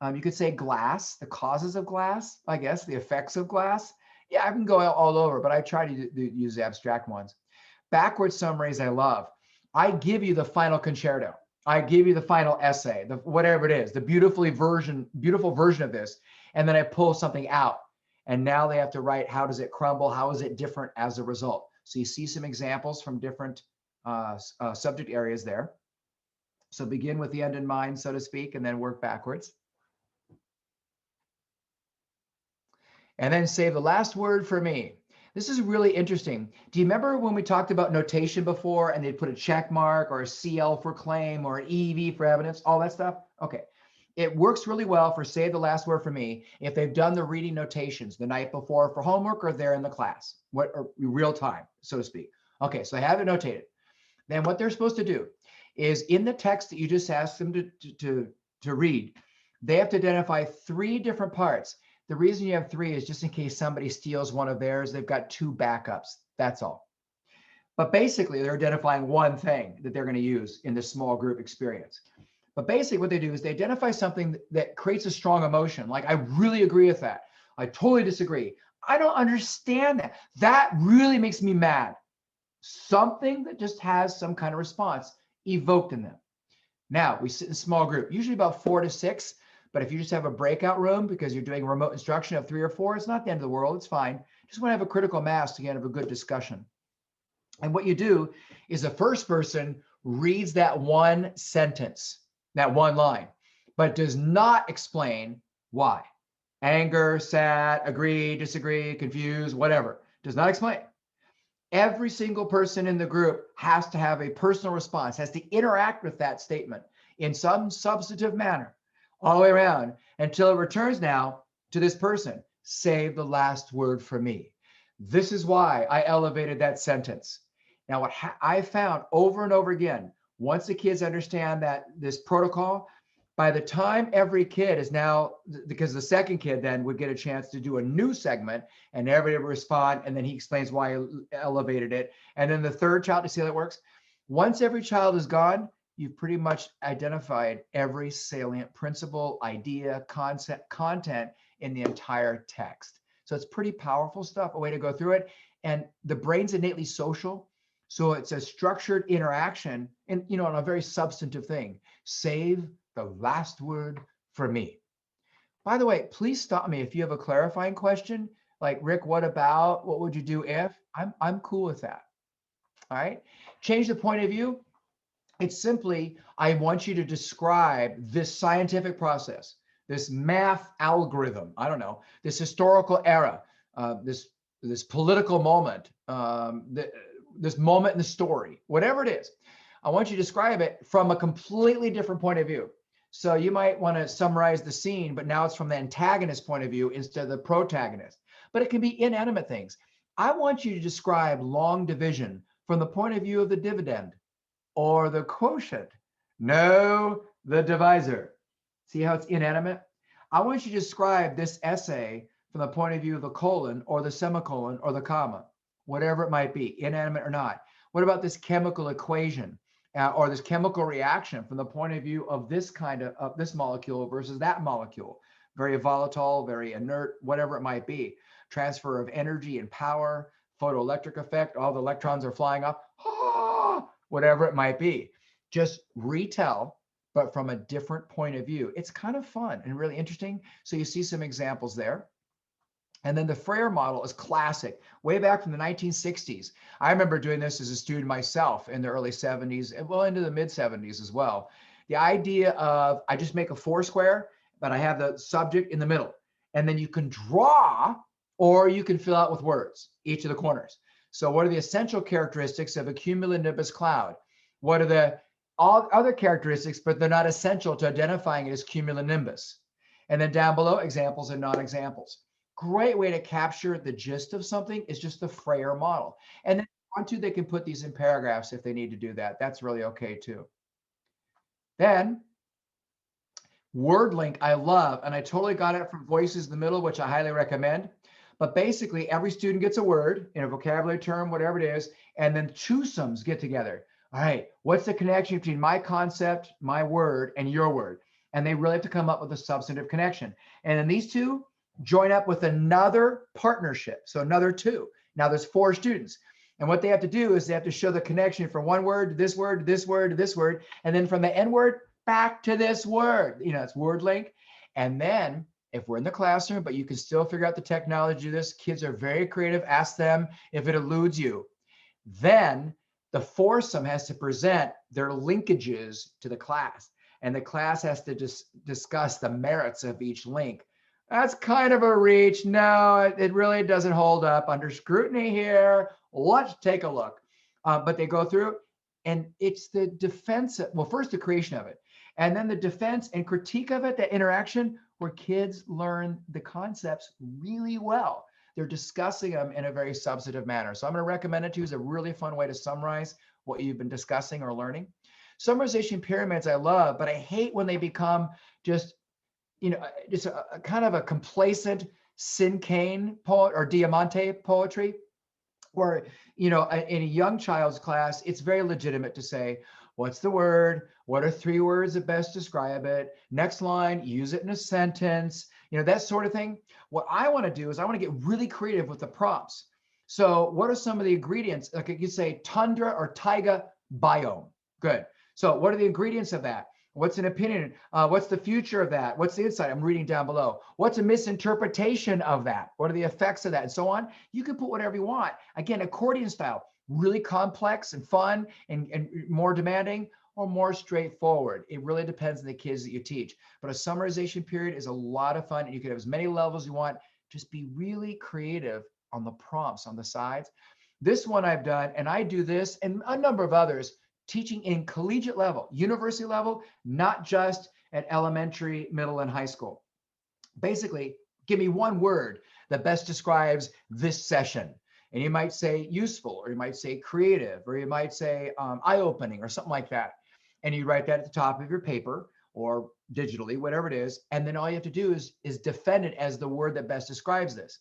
Speaker 1: You could say glass, the causes of glass, I guess, the effects of glass. Yeah, I can go all over, but I try to use abstract ones. Backward summaries I love. I give you the final concerto. I give you the final essay, whatever it is, the beautiful version of this. And then I pull something out. And now they have to write, how does it crumble? How is it different as a result? So you see some examples from different subject areas there. So begin with the end in mind, so to speak, and then work backwards. And then save the last word for me. This is really interesting. Do you remember when we talked about notation before and they'd put a check mark or a CL for claim or an EV for evidence, all that stuff? Okay. It works really well for save the last word for me if they've done the reading notations the night before for homework or they're in the class, or real time, so to speak. Okay, so they have it notated. Then what they're supposed to do is in the text that you just asked them to read, they have to identify 3 different parts. The reason you have 3 is just in case somebody steals one of theirs, they've got 2 backups. That's all. But basically, they're identifying one thing that they're going to use in this small group experience. But basically what they do is they identify something that creates a strong emotion. Like, I really agree with that. I totally disagree. I don't understand that. That really makes me mad. Something that just has some kind of response evoked in them. Now, we sit in a small group, usually about 4 to 6. But if you just have a breakout room because you're doing remote instruction of 3 or 4, it's not the end of the world. It's fine. Just want to have a critical mass to get a good discussion. And what you do is the first person reads that one sentence, that one line, but does not explain why. Anger, sad, agree, disagree, confused, whatever. Does not explain. Every single person in the group has to have a personal response, has to interact with that statement in some substantive manner all the way around until it returns now to this person. Save the last word for me. This is why I elevated that sentence. Now, what I found over and over again, once the kids understand that this protocol, by the time every kid is now, because the second kid then would get a chance to do a new segment and everybody would respond, and then he explains why he elevated it. And then the third child, to see how that works. Once every child is gone, you've pretty much identified every salient principle, idea, concept, content in the entire text. So it's pretty powerful stuff, a way to go through it. And the brain's innately social. So it's a structured interaction and, on a very substantive thing. Save the last word for me. By the way, please stop me if you have a clarifying question, like, Rick, what about, what would you do if? I'm cool with that. All right. Change the point of view. It's simply, I want you to describe this scientific process, this math algorithm, I don't know, this historical era, this political moment, this moment in the story, whatever it is. I want you to describe it from a completely different point of view. So you might want to summarize the scene, but now it's from the antagonist point of view instead of the protagonist. But it can be inanimate things. I want you to describe long division from the point of view of the dividend or the quotient. No, the divisor. See how it's inanimate? I want you to describe this essay from the point of view of the colon or the semicolon or the comma, whatever it might be, inanimate or not. What about this chemical equation or this chemical reaction from the point of view of this kind of this molecule versus that molecule? Very volatile, very inert, whatever it might be. Transfer of energy and power, photoelectric effect, all the electrons are flying up, whatever it might be. Just retell, but from a different point of view. It's kind of fun and really interesting. So you see some examples there. And then the Frere model is classic, way back from the 1960s. I remember doing this as a student myself in the early 70s and well into the mid 70s as well. The idea of, I just make a 4 square, but I have the subject in the middle. And then you can draw or you can fill out with words, each of the corners. So what are the essential characteristics of a cumulonimbus cloud? What are the all other characteristics, but they're not essential to identifying it as cumulonimbus? And then down below, examples and non-examples. Great way to capture the gist of something is just the Frere model. And then if they want to, they can put these in paragraphs if they need to do that. That's really okay too. Then word link I love, and I totally got it from Voices in the Middle, which I highly recommend. But basically every student gets a word in a vocabulary term, whatever it is, and then twosomes get together. All right, what's the connection between my concept, my word, and your word? And they really have to come up with a substantive connection. And then these two join up with another partnership. So another 2. Now there's 4 students. And what they have to do is they have to show the connection from one word to this word, to this word, to this word, and then from the N word back to this word. It's word link. And then if we're in the classroom, but you can still figure out the technology to do this, kids are very creative. Ask them if it eludes you. Then the foursome has to present their linkages to the class, and the class has to discuss the merits of each link. That's kind of a reach. No, it really doesn't hold up under scrutiny here. Let's take a look. But they go through, and it's the defense. Well, first the creation of it, and then the defense and critique of it, that interaction where kids learn the concepts really well. They're discussing them in a very substantive manner. So I'm going to recommend it to you as a really fun way to summarize what you've been discussing or learning. Summarization pyramids I love, but I hate when they become just, just a kind of a complacent Cinquain poet or Diamante poetry, where, in a young child's class, it's very legitimate to say, what's the word? What are 3 words that best describe it? Next line, use it in a sentence, that sort of thing. What I want to do is I want to get really creative with the prompts. So what are some of the ingredients? Like you say tundra or taiga biome. Good. So what are the ingredients of that? What's an opinion? What's the future of that? What's the insight? I'm reading down below. What's a misinterpretation of that? What are the effects of that? And so on. You can put whatever you want. Again, accordion style, really complex and fun and more demanding, or more straightforward. It really depends on the kids that you teach. But a summarization period is a lot of fun, and you can have as many levels as you want. Just be really creative on the prompts on the sides. This one I've done, and I do this and a number of others, teaching in collegiate level, university level, not just at elementary, middle, and high school. Basically, give me one word that best describes this session. And you might say useful, or you might say creative, or you might say eye-opening, or something like that. And you write that at the top of your paper or digitally, whatever it is. And then all you have to do is defend it as the word that best describes this.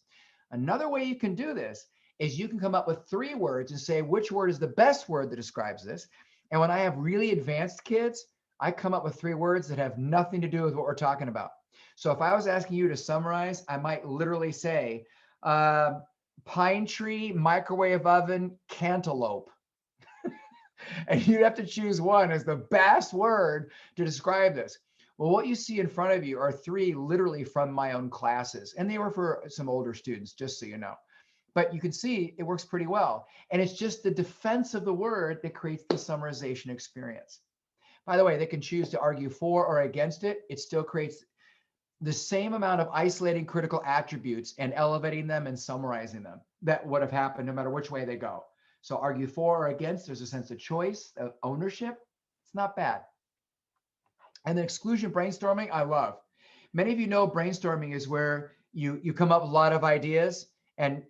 Speaker 1: Another way you can do this is you can come up with 3 words and say which word is the best word that describes this. And when I have really advanced kids, I come up with 3 words that have nothing to do with what we're talking about. So if I was asking you to summarize, I might literally say pine tree, microwave oven, cantaloupe. And you have to choose one as the best word to describe this. Well, what you see in front of you are 3 literally from my own classes. And they were for some older students, just so you know. But you can see it works pretty well. And it's just the defense of the word that creates the summarization experience. By the way, they can choose to argue for or against it. It still creates the same amount of isolating critical attributes and elevating them and summarizing them that would have happened no matter which way they go. So argue for or against, there's a sense of choice, of ownership. It's not bad. And then exclusion brainstorming, I love. Many of you know brainstorming is where you come up with a lot of ideas and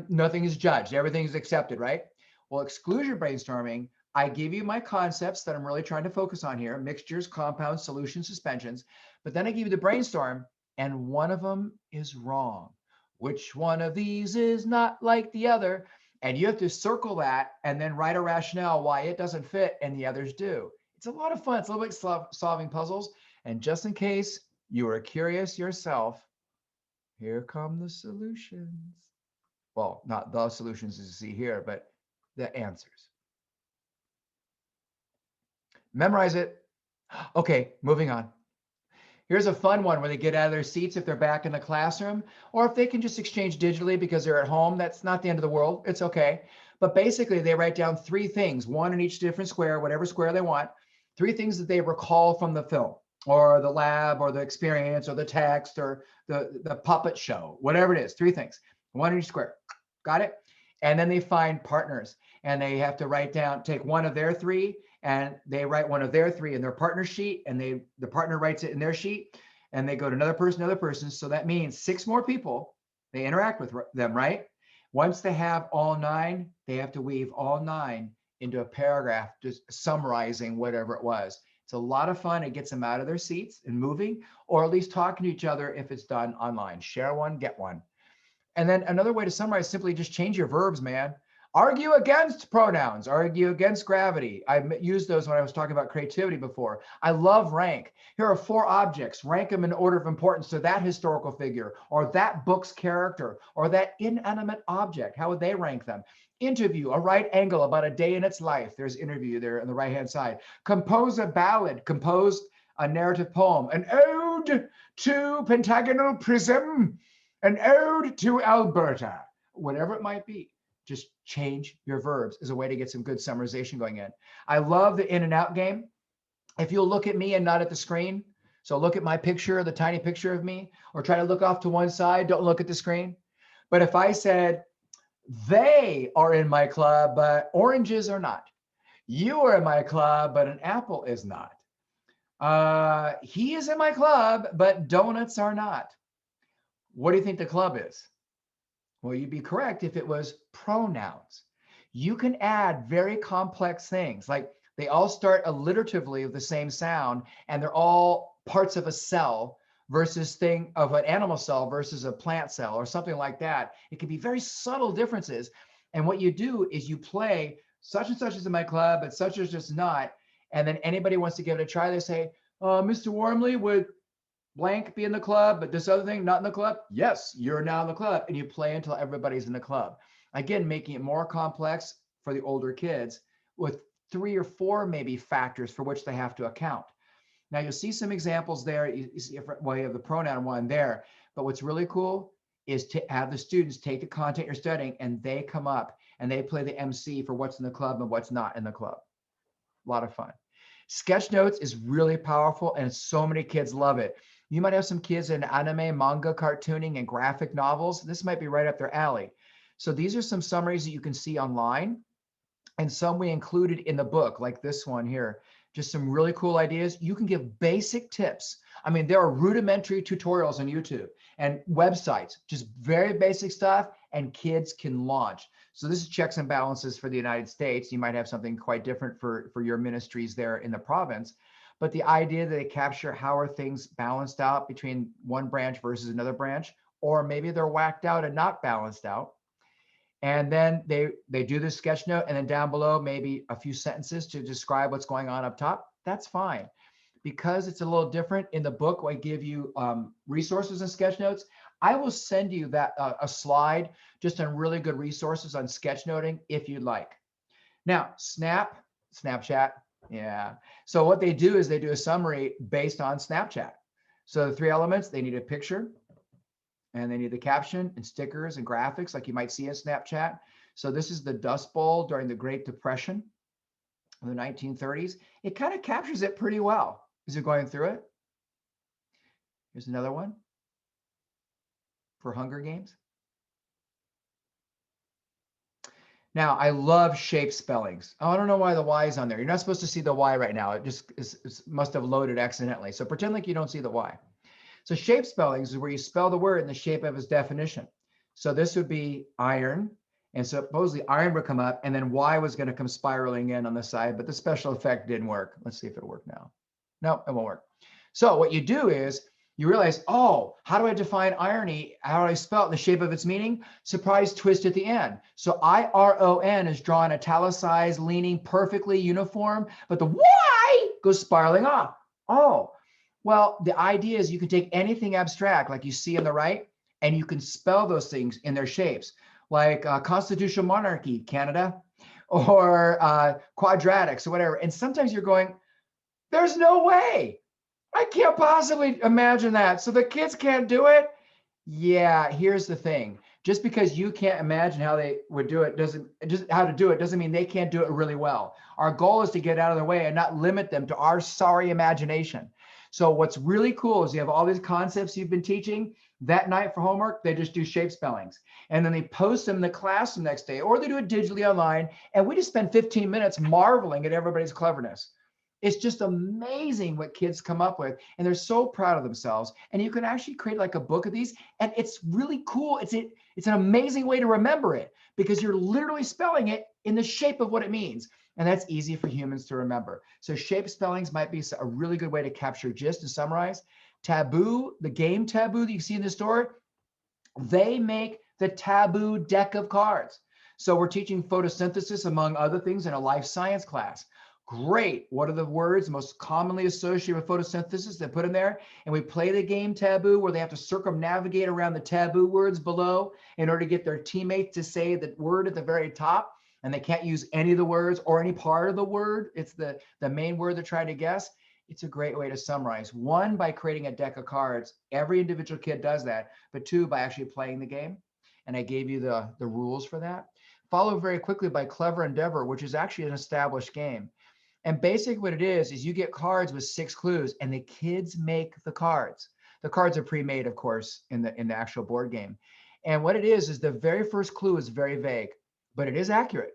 Speaker 1: nothing is judged, everything is accepted, right? Well, exclusion brainstorming, I give you my concepts that I'm really trying to focus on here: mixtures, compounds, solutions, suspensions. But then I give you the brainstorm, and one of them is wrong. Which one of these is not like the other? And you have to circle that and then write a rationale why it doesn't fit and the others do. It's a lot of fun. It's a little bit solving puzzles. And just in case you are curious yourself, here come the solutions. Well, not the solutions as you see here, but the answers. Memorize it. Okay, moving on. Here's a fun one where they get out of their seats if they're back in the classroom, or if they can just exchange digitally because they're at home. That's not the end of the world. It's okay. But basically, they write down 3 things, one in each different square, whatever square they want, 3 things that they recall from the film or the lab or the experience or the text or the puppet show, whatever it is, 3 things, one in each square. Got it? And then they find partners, and they have to write down, take one of their 3, and they write one of their 3 in their partner sheet, and the partner writes it in their sheet, and they go to another person. So that means 6 more people, they interact with them, right? Once they have all 9, they have to weave all 9 into a paragraph, just summarizing whatever it was. It's a lot of fun. It gets them out of their seats and moving, or at least talking to each other if it's done online. Share one, get one. And then another way to summarize, simply just change your verbs, man. Argue against pronouns, argue against gravity. I used those when I was talking about creativity before. I love rank. Here are 4 objects. Rank them in order of importance to that historical figure or that book's character or that inanimate object. How would they rank them? Interview, a right angle about a day in its life. There's interview there on the right-hand side. Compose a ballad, compose a narrative poem. An ode to pentagonal prism, an ode to Alberta, whatever it might be. just change your verbs is a way to get some good summarization going in. I love the in and out game. If you'll look at me and not at the screen, so look at my picture, the tiny picture of me, or try to look off to one side, don't look at the screen. But if I said, they are in my club, but oranges are not. You are in my club, but an apple is not. He is in my club, but donuts are not. What do you think the club is? Well, you'd be correct if it was pronouns. You can add very complex things, like they all start alliteratively with the same sound, and they're all parts of a cell versus thing of an animal cell versus a plant cell or something like that. It can be very subtle differences. And what you do is you play such and such is in my club, but such is just not. And then anybody wants to give it a try, they say, Mr. Wormley, would blank be in the club, but this other thing not in the club? Yes, you're now in the club. And you play until everybody's in the club. Again, making it more complex for the older kids with 3 or 4 maybe factors for which they have to account. Now you'll see some examples there. You see well, you have the pronoun one there, but what's really cool is to have the students take the content you're studying and they come up and they play the MC for what's in the club and what's not in the club. A lot of fun. Sketch notes is really powerful and so many kids love it. You might have some kids in anime, manga, cartooning, and graphic novels. This might be right up their alley. So these are some summaries that you can see online and some we included in the book, like this one here. Just some really cool ideas. You can give basic tips. I mean, there are rudimentary tutorials on YouTube and websites, just very basic stuff, and kids can launch. So this is checks and balances for the United States. You might have something quite different for your ministries there in the province. But the idea that they capture how are things balanced out between one branch versus another branch, or maybe they're whacked out and not balanced out. And then they do the sketch note, and then down below, maybe a few sentences to describe what's going on up top. That's fine. Because it's a little different in the book, I give you resources and sketch notes. I will send you that a slide just on really good resources on sketchnoting if you'd like. Now, Snapchat. Yeah. So what they do is they do a summary based on Snapchat. So the 3 elements, they need a picture, and they need the caption and stickers and graphics like you might see in Snapchat. So this is the Dust Bowl during the Great Depression of the 1930s. It kind of captures it pretty well as you're going through it. Here's another one for Hunger Games. Now, I love shape spellings. Oh, I don't know why the Y is on there. You're not supposed to see the Y right now. It just must have loaded accidentally. So pretend like you don't see the Y. So shape spellings is where you spell the word in the shape of its definition. So this would be iron. And supposedly iron would come up, and then Y was going to come spiraling in on the side, but the special effect didn't work. Let's see if it'll work now. No, it won't work. So what you do is you realize, oh, how do I define irony? How do I spell it in the shape of its meaning? Surprise twist at the end. So IRON is drawn italicized, leaning perfectly uniform, but the Y goes spiraling off. Oh, well, the idea is you can take anything abstract like you see on the right, and you can spell those things in their shapes, like constitutional monarchy, Canada, or quadratics or whatever. And sometimes you're going, there's no way. I can't possibly imagine that. So the kids can't do it? Yeah, here's the thing. Just because you can't imagine how they would do it doesn't mean they can't do it really well. Our goal is to get out of their way and not limit them to our sorry imagination. So what's really cool is you have all these concepts you've been teaching. That night for homework, they just do shape spellings. And then they post them in the class the next day, or they do it digitally online. And we just spend 15 minutes marveling at everybody's cleverness. It's just amazing what kids come up with, and they're so proud of themselves. And you can actually create like a book of these, and it's really cool. It's an amazing way to remember it because you're literally spelling it in the shape of what it means. And that's easy for humans to remember. So shape spellings might be a really good way to capture gist and summarize. Taboo, the game Taboo that you see in the store, they make the Taboo deck of cards. So we're teaching photosynthesis, among other things, in a life science class. Great. What are the words most commonly associated with photosynthesis they put in there? And we play the game Taboo where they have to circumnavigate around the taboo words below in order to get their teammates to say the word at the very top. And they can't use any of the words or any part of the word. It's the main word they're trying to guess. It's a great way to summarize. 1, by creating a deck of cards. Every individual kid does that. But 2, by actually playing the game. And I gave you the rules for that. followed very quickly by Clever Endeavor, which is actually an established game. And basically what it is you get cards with 6 clues and the kids make the cards. The cards are pre-made, of course, in the actual board game. And what it is the very first clue is very vague, but it is accurate.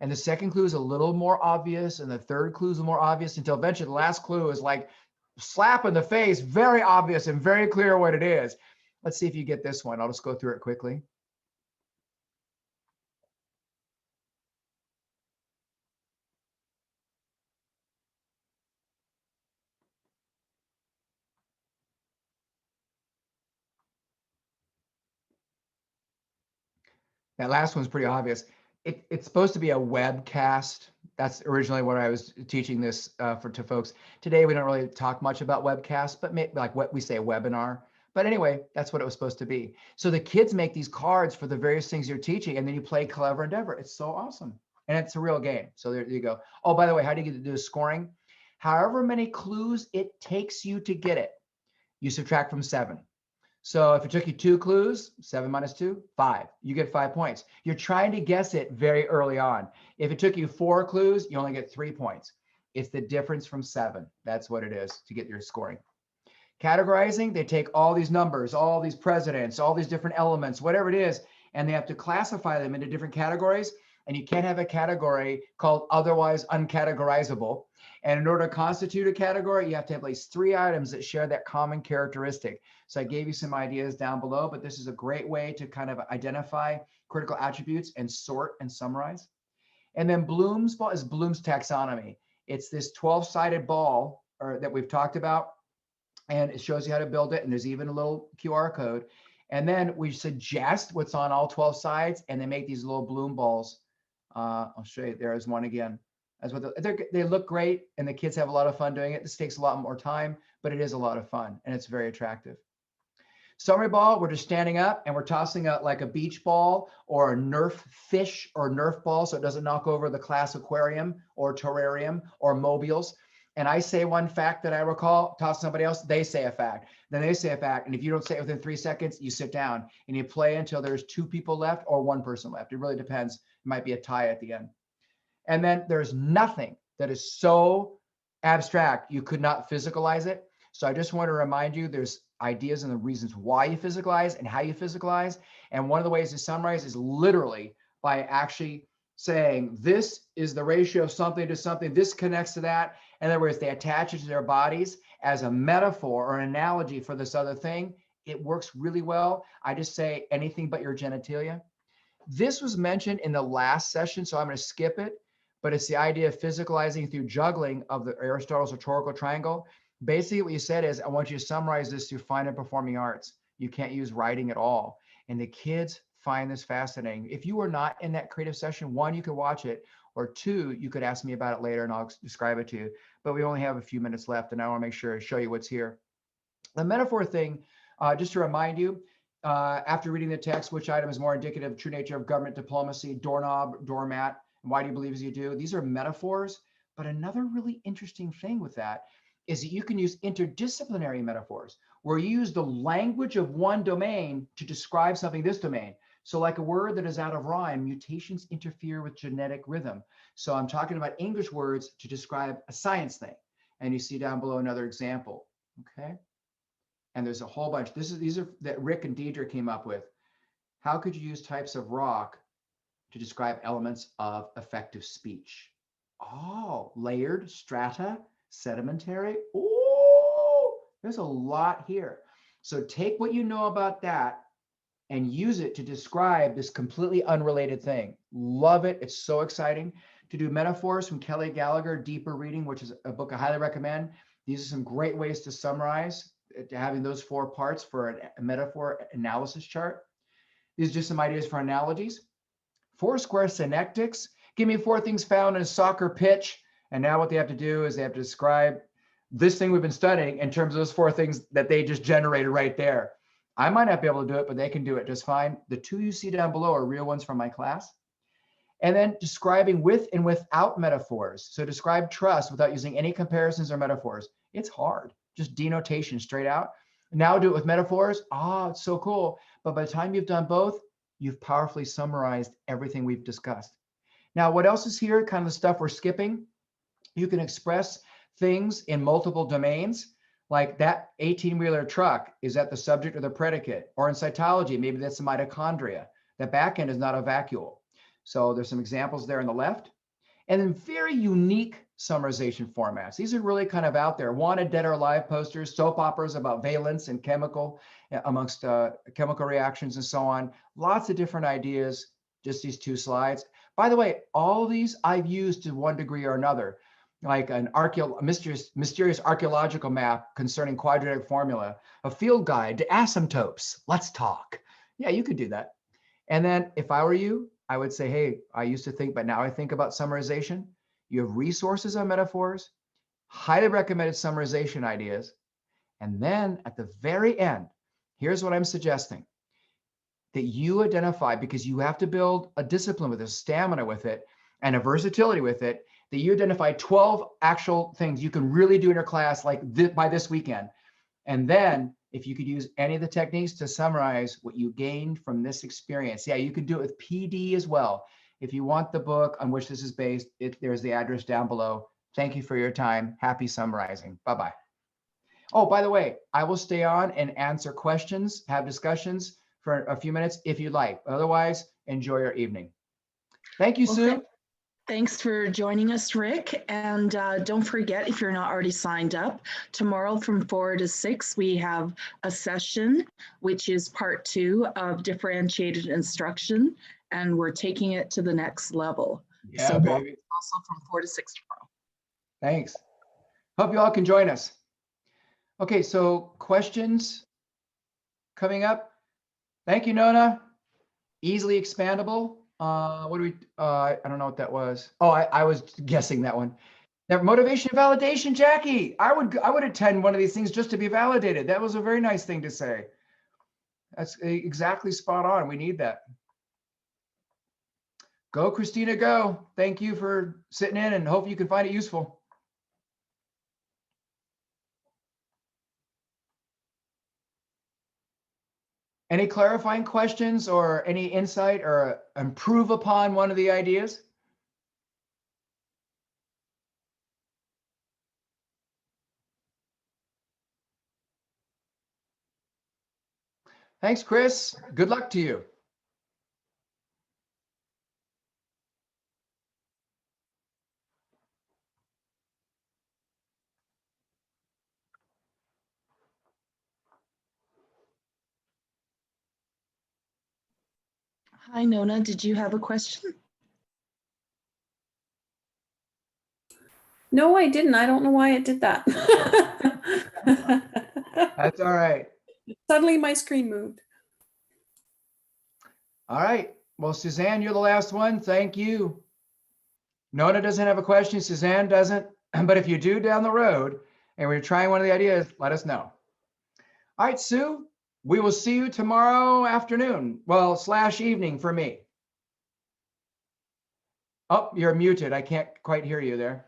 Speaker 1: And the second clue is a little more obvious, and the third clue is more obvious, until eventually the last clue is like slap in the face, very obvious and very clear what it is. Let's see if you get this one. I'll just go through it quickly. That last one's pretty obvious. It's supposed to be a webcast. That's originally what I was teaching this to folks. Today, we don't really talk much about webcasts, but like what we say, a webinar. But anyway, that's what it was supposed to be. So the kids make these cards for the various things you're teaching, and then you play Clever Endeavor. It's so awesome. And it's a real game. So there you go. Oh, by the way, how do you get to do scoring? However many clues it takes you to get it, you subtract from 7. So if it took you 2 clues, 7 minus 2, 5. You get 5 points. You're trying to guess it very early on. If it took you 4 clues, you only get 3 points. It's the difference from 7. That's what it is to get your scoring. Categorizing, they take all these numbers, all these presidents, all these different elements, whatever it is, and they have to classify them into different categories. And you can't have a category called otherwise uncategorizable. And in order to constitute a category, you have to have at least 3 items that share that common characteristic. So I gave you some ideas down below, but this is a great way to kind of identify critical attributes and sort and summarize. And then Bloom's ball is Bloom's taxonomy. It's this 12-sided ball that we've talked about, and it shows you how to build it. And there's even a little QR code. And then we suggest what's on all 12 sides, and they make these little Bloom balls. I'll show you. There's one again. That's what they look great, and the kids have a lot of fun doing it. This takes a lot more time, but it is a lot of fun, and it's very attractive. Summary ball, we're just standing up and we're tossing out like a beach ball or a Nerf fish or Nerf ball so it doesn't knock over the class aquarium or terrarium or mobiles. And I say one fact that I recall, toss somebody else, they say a fact. Then they say a fact. And if you don't say it within 3 seconds, you sit down and you play until there's 2 people left or 1 person left. It really depends. It might be a tie at the end. And then there's nothing that is so abstract you could not physicalize it. So I just want to remind you, there's ideas and the reasons why you physicalize and how you physicalize. And one of the ways to summarize is literally by actually saying, this is the ratio of something to something, this connects to that. In other words, they attach it to their bodies as a metaphor or an analogy for this other thing. It works really well. I just say anything but your genitalia. This was mentioned in the last session, so I'm going to skip it. But it's the idea of physicalizing through juggling of the Aristotle's rhetorical triangle. Basically, what you said is, I want you to summarize this through fine and performing arts. You can't use writing at all. And the kids find this fascinating. If you were not in that creative session, 1, you could watch it, or 2, you could ask me about it later and I'll describe it to you. But we only have a few minutes left, and I want to make sure I show you what's here. The metaphor thing, just to remind you, after reading the text, which item is more indicative of true nature of government diplomacy, doorknob, doormat, and why do you believe as you do? These are metaphors. But another really interesting thing with that is that you can use interdisciplinary metaphors, where you use the language of one domain to describe something this domain. So like a word that is out of rhyme, mutations interfere with genetic rhythm. So I'm talking about English words to describe a science thing. And you see down below another example, okay? And there's a whole bunch. These are that Rick and Deidre came up with. How could you use types of rock to describe elements of effective speech? Oh, layered, strata, sedimentary. Oh, there's a lot here. So take what you know about that and use it to describe this completely unrelated thing. Love it. It's so exciting. To do metaphors from Kelly Gallagher, Deeper Reading, which is a book I highly recommend. These are some great ways to summarize, having those 4 parts for a metaphor analysis chart. These are just some ideas for analogies. 4-square synectics. Give me 4 things found in a soccer pitch. And now what they have to do is they have to describe this thing we've been studying in terms of those 4 things that they just generated right there. I might not be able to do it, but they can do it just fine. The 2 you see down below are real ones from my class. And then describing with and without metaphors. So describe trust without using any comparisons or metaphors. It's hard, just denotation straight out. Now do it with metaphors. Ah, it's so cool. But by the time you've done both, you've powerfully summarized everything we've discussed. Now, what else is here? Kind of the stuff we're skipping. You can express things in multiple domains, like that 18-wheeler truck. Is that the subject or the predicate? Or in cytology, maybe that's the mitochondria. The back end is not a vacuole. So there's some examples there on the left. And then very unique summarization formats. These are really kind of out there. Wanted, dead or alive posters, soap operas about valence and chemical, amongst chemical reactions and so on. Lots of different ideas, just these 2 slides. By the way, all these I've used to one degree or another, like an mysterious archaeological map concerning quadratic formula, a field guide to asymptotes. Let's talk. Yeah, you could do that. And then if I were you, I would say, hey, I used to think, but now I think about summarization. You have resources on metaphors, highly recommended summarization ideas. And then at the very end, here's what I'm suggesting, that you identify, because you have to build a discipline with it, stamina with it, and a versatility with it, that you identify 12 actual things you can really do in your class, like by this weekend. And then if you could use any of the techniques to summarize what you gained from this experience. Yeah, you could do it with PD as well. If you want the book on which this is based, there's the address down below. Thank you for your time. Happy summarizing. Bye-bye. Oh, by the way, I will stay on and answer questions, have discussions for a few minutes if you'd like. Otherwise, enjoy your evening. Thank you, Sue.
Speaker 12: Thanks for joining us, Rick. And don't forget, if you're not already signed up, tomorrow from 4 to 6, we have a session, which is part 2 of differentiated instruction. And we're taking it to the next level.
Speaker 1: Yeah,
Speaker 12: so
Speaker 1: baby.
Speaker 12: Also from 4 to 6 tomorrow.
Speaker 1: Thanks. Hope you all can join us. Okay, so questions coming up. Thank you, Nona. Easily expandable. What do we, I don't know what that was. Oh, I was guessing that one. That motivation and validation, Jackie. I would attend one of these things just to be validated. That was a very nice thing to say. That's exactly spot on. We need that. Go, Christina, go. Thank you for sitting in and hope you can find it useful. Any clarifying questions or any insight or improve upon one of the ideas? Thanks, Chris. Good luck to you.
Speaker 12: Hi, Nona. Did you have a question?
Speaker 13: No, I didn't. I don't know why it did that.
Speaker 1: That's all right.
Speaker 13: Suddenly my screen moved.
Speaker 1: All right. Well, Suzanne, you're the last one. Thank you. Nona doesn't have a question. Suzanne doesn't. But if you do down the road and we're trying one of the ideas, let us know. All right, Sue, we will see you tomorrow afternoon. Well, / evening for me. Oh, you're muted. I can't quite hear you there.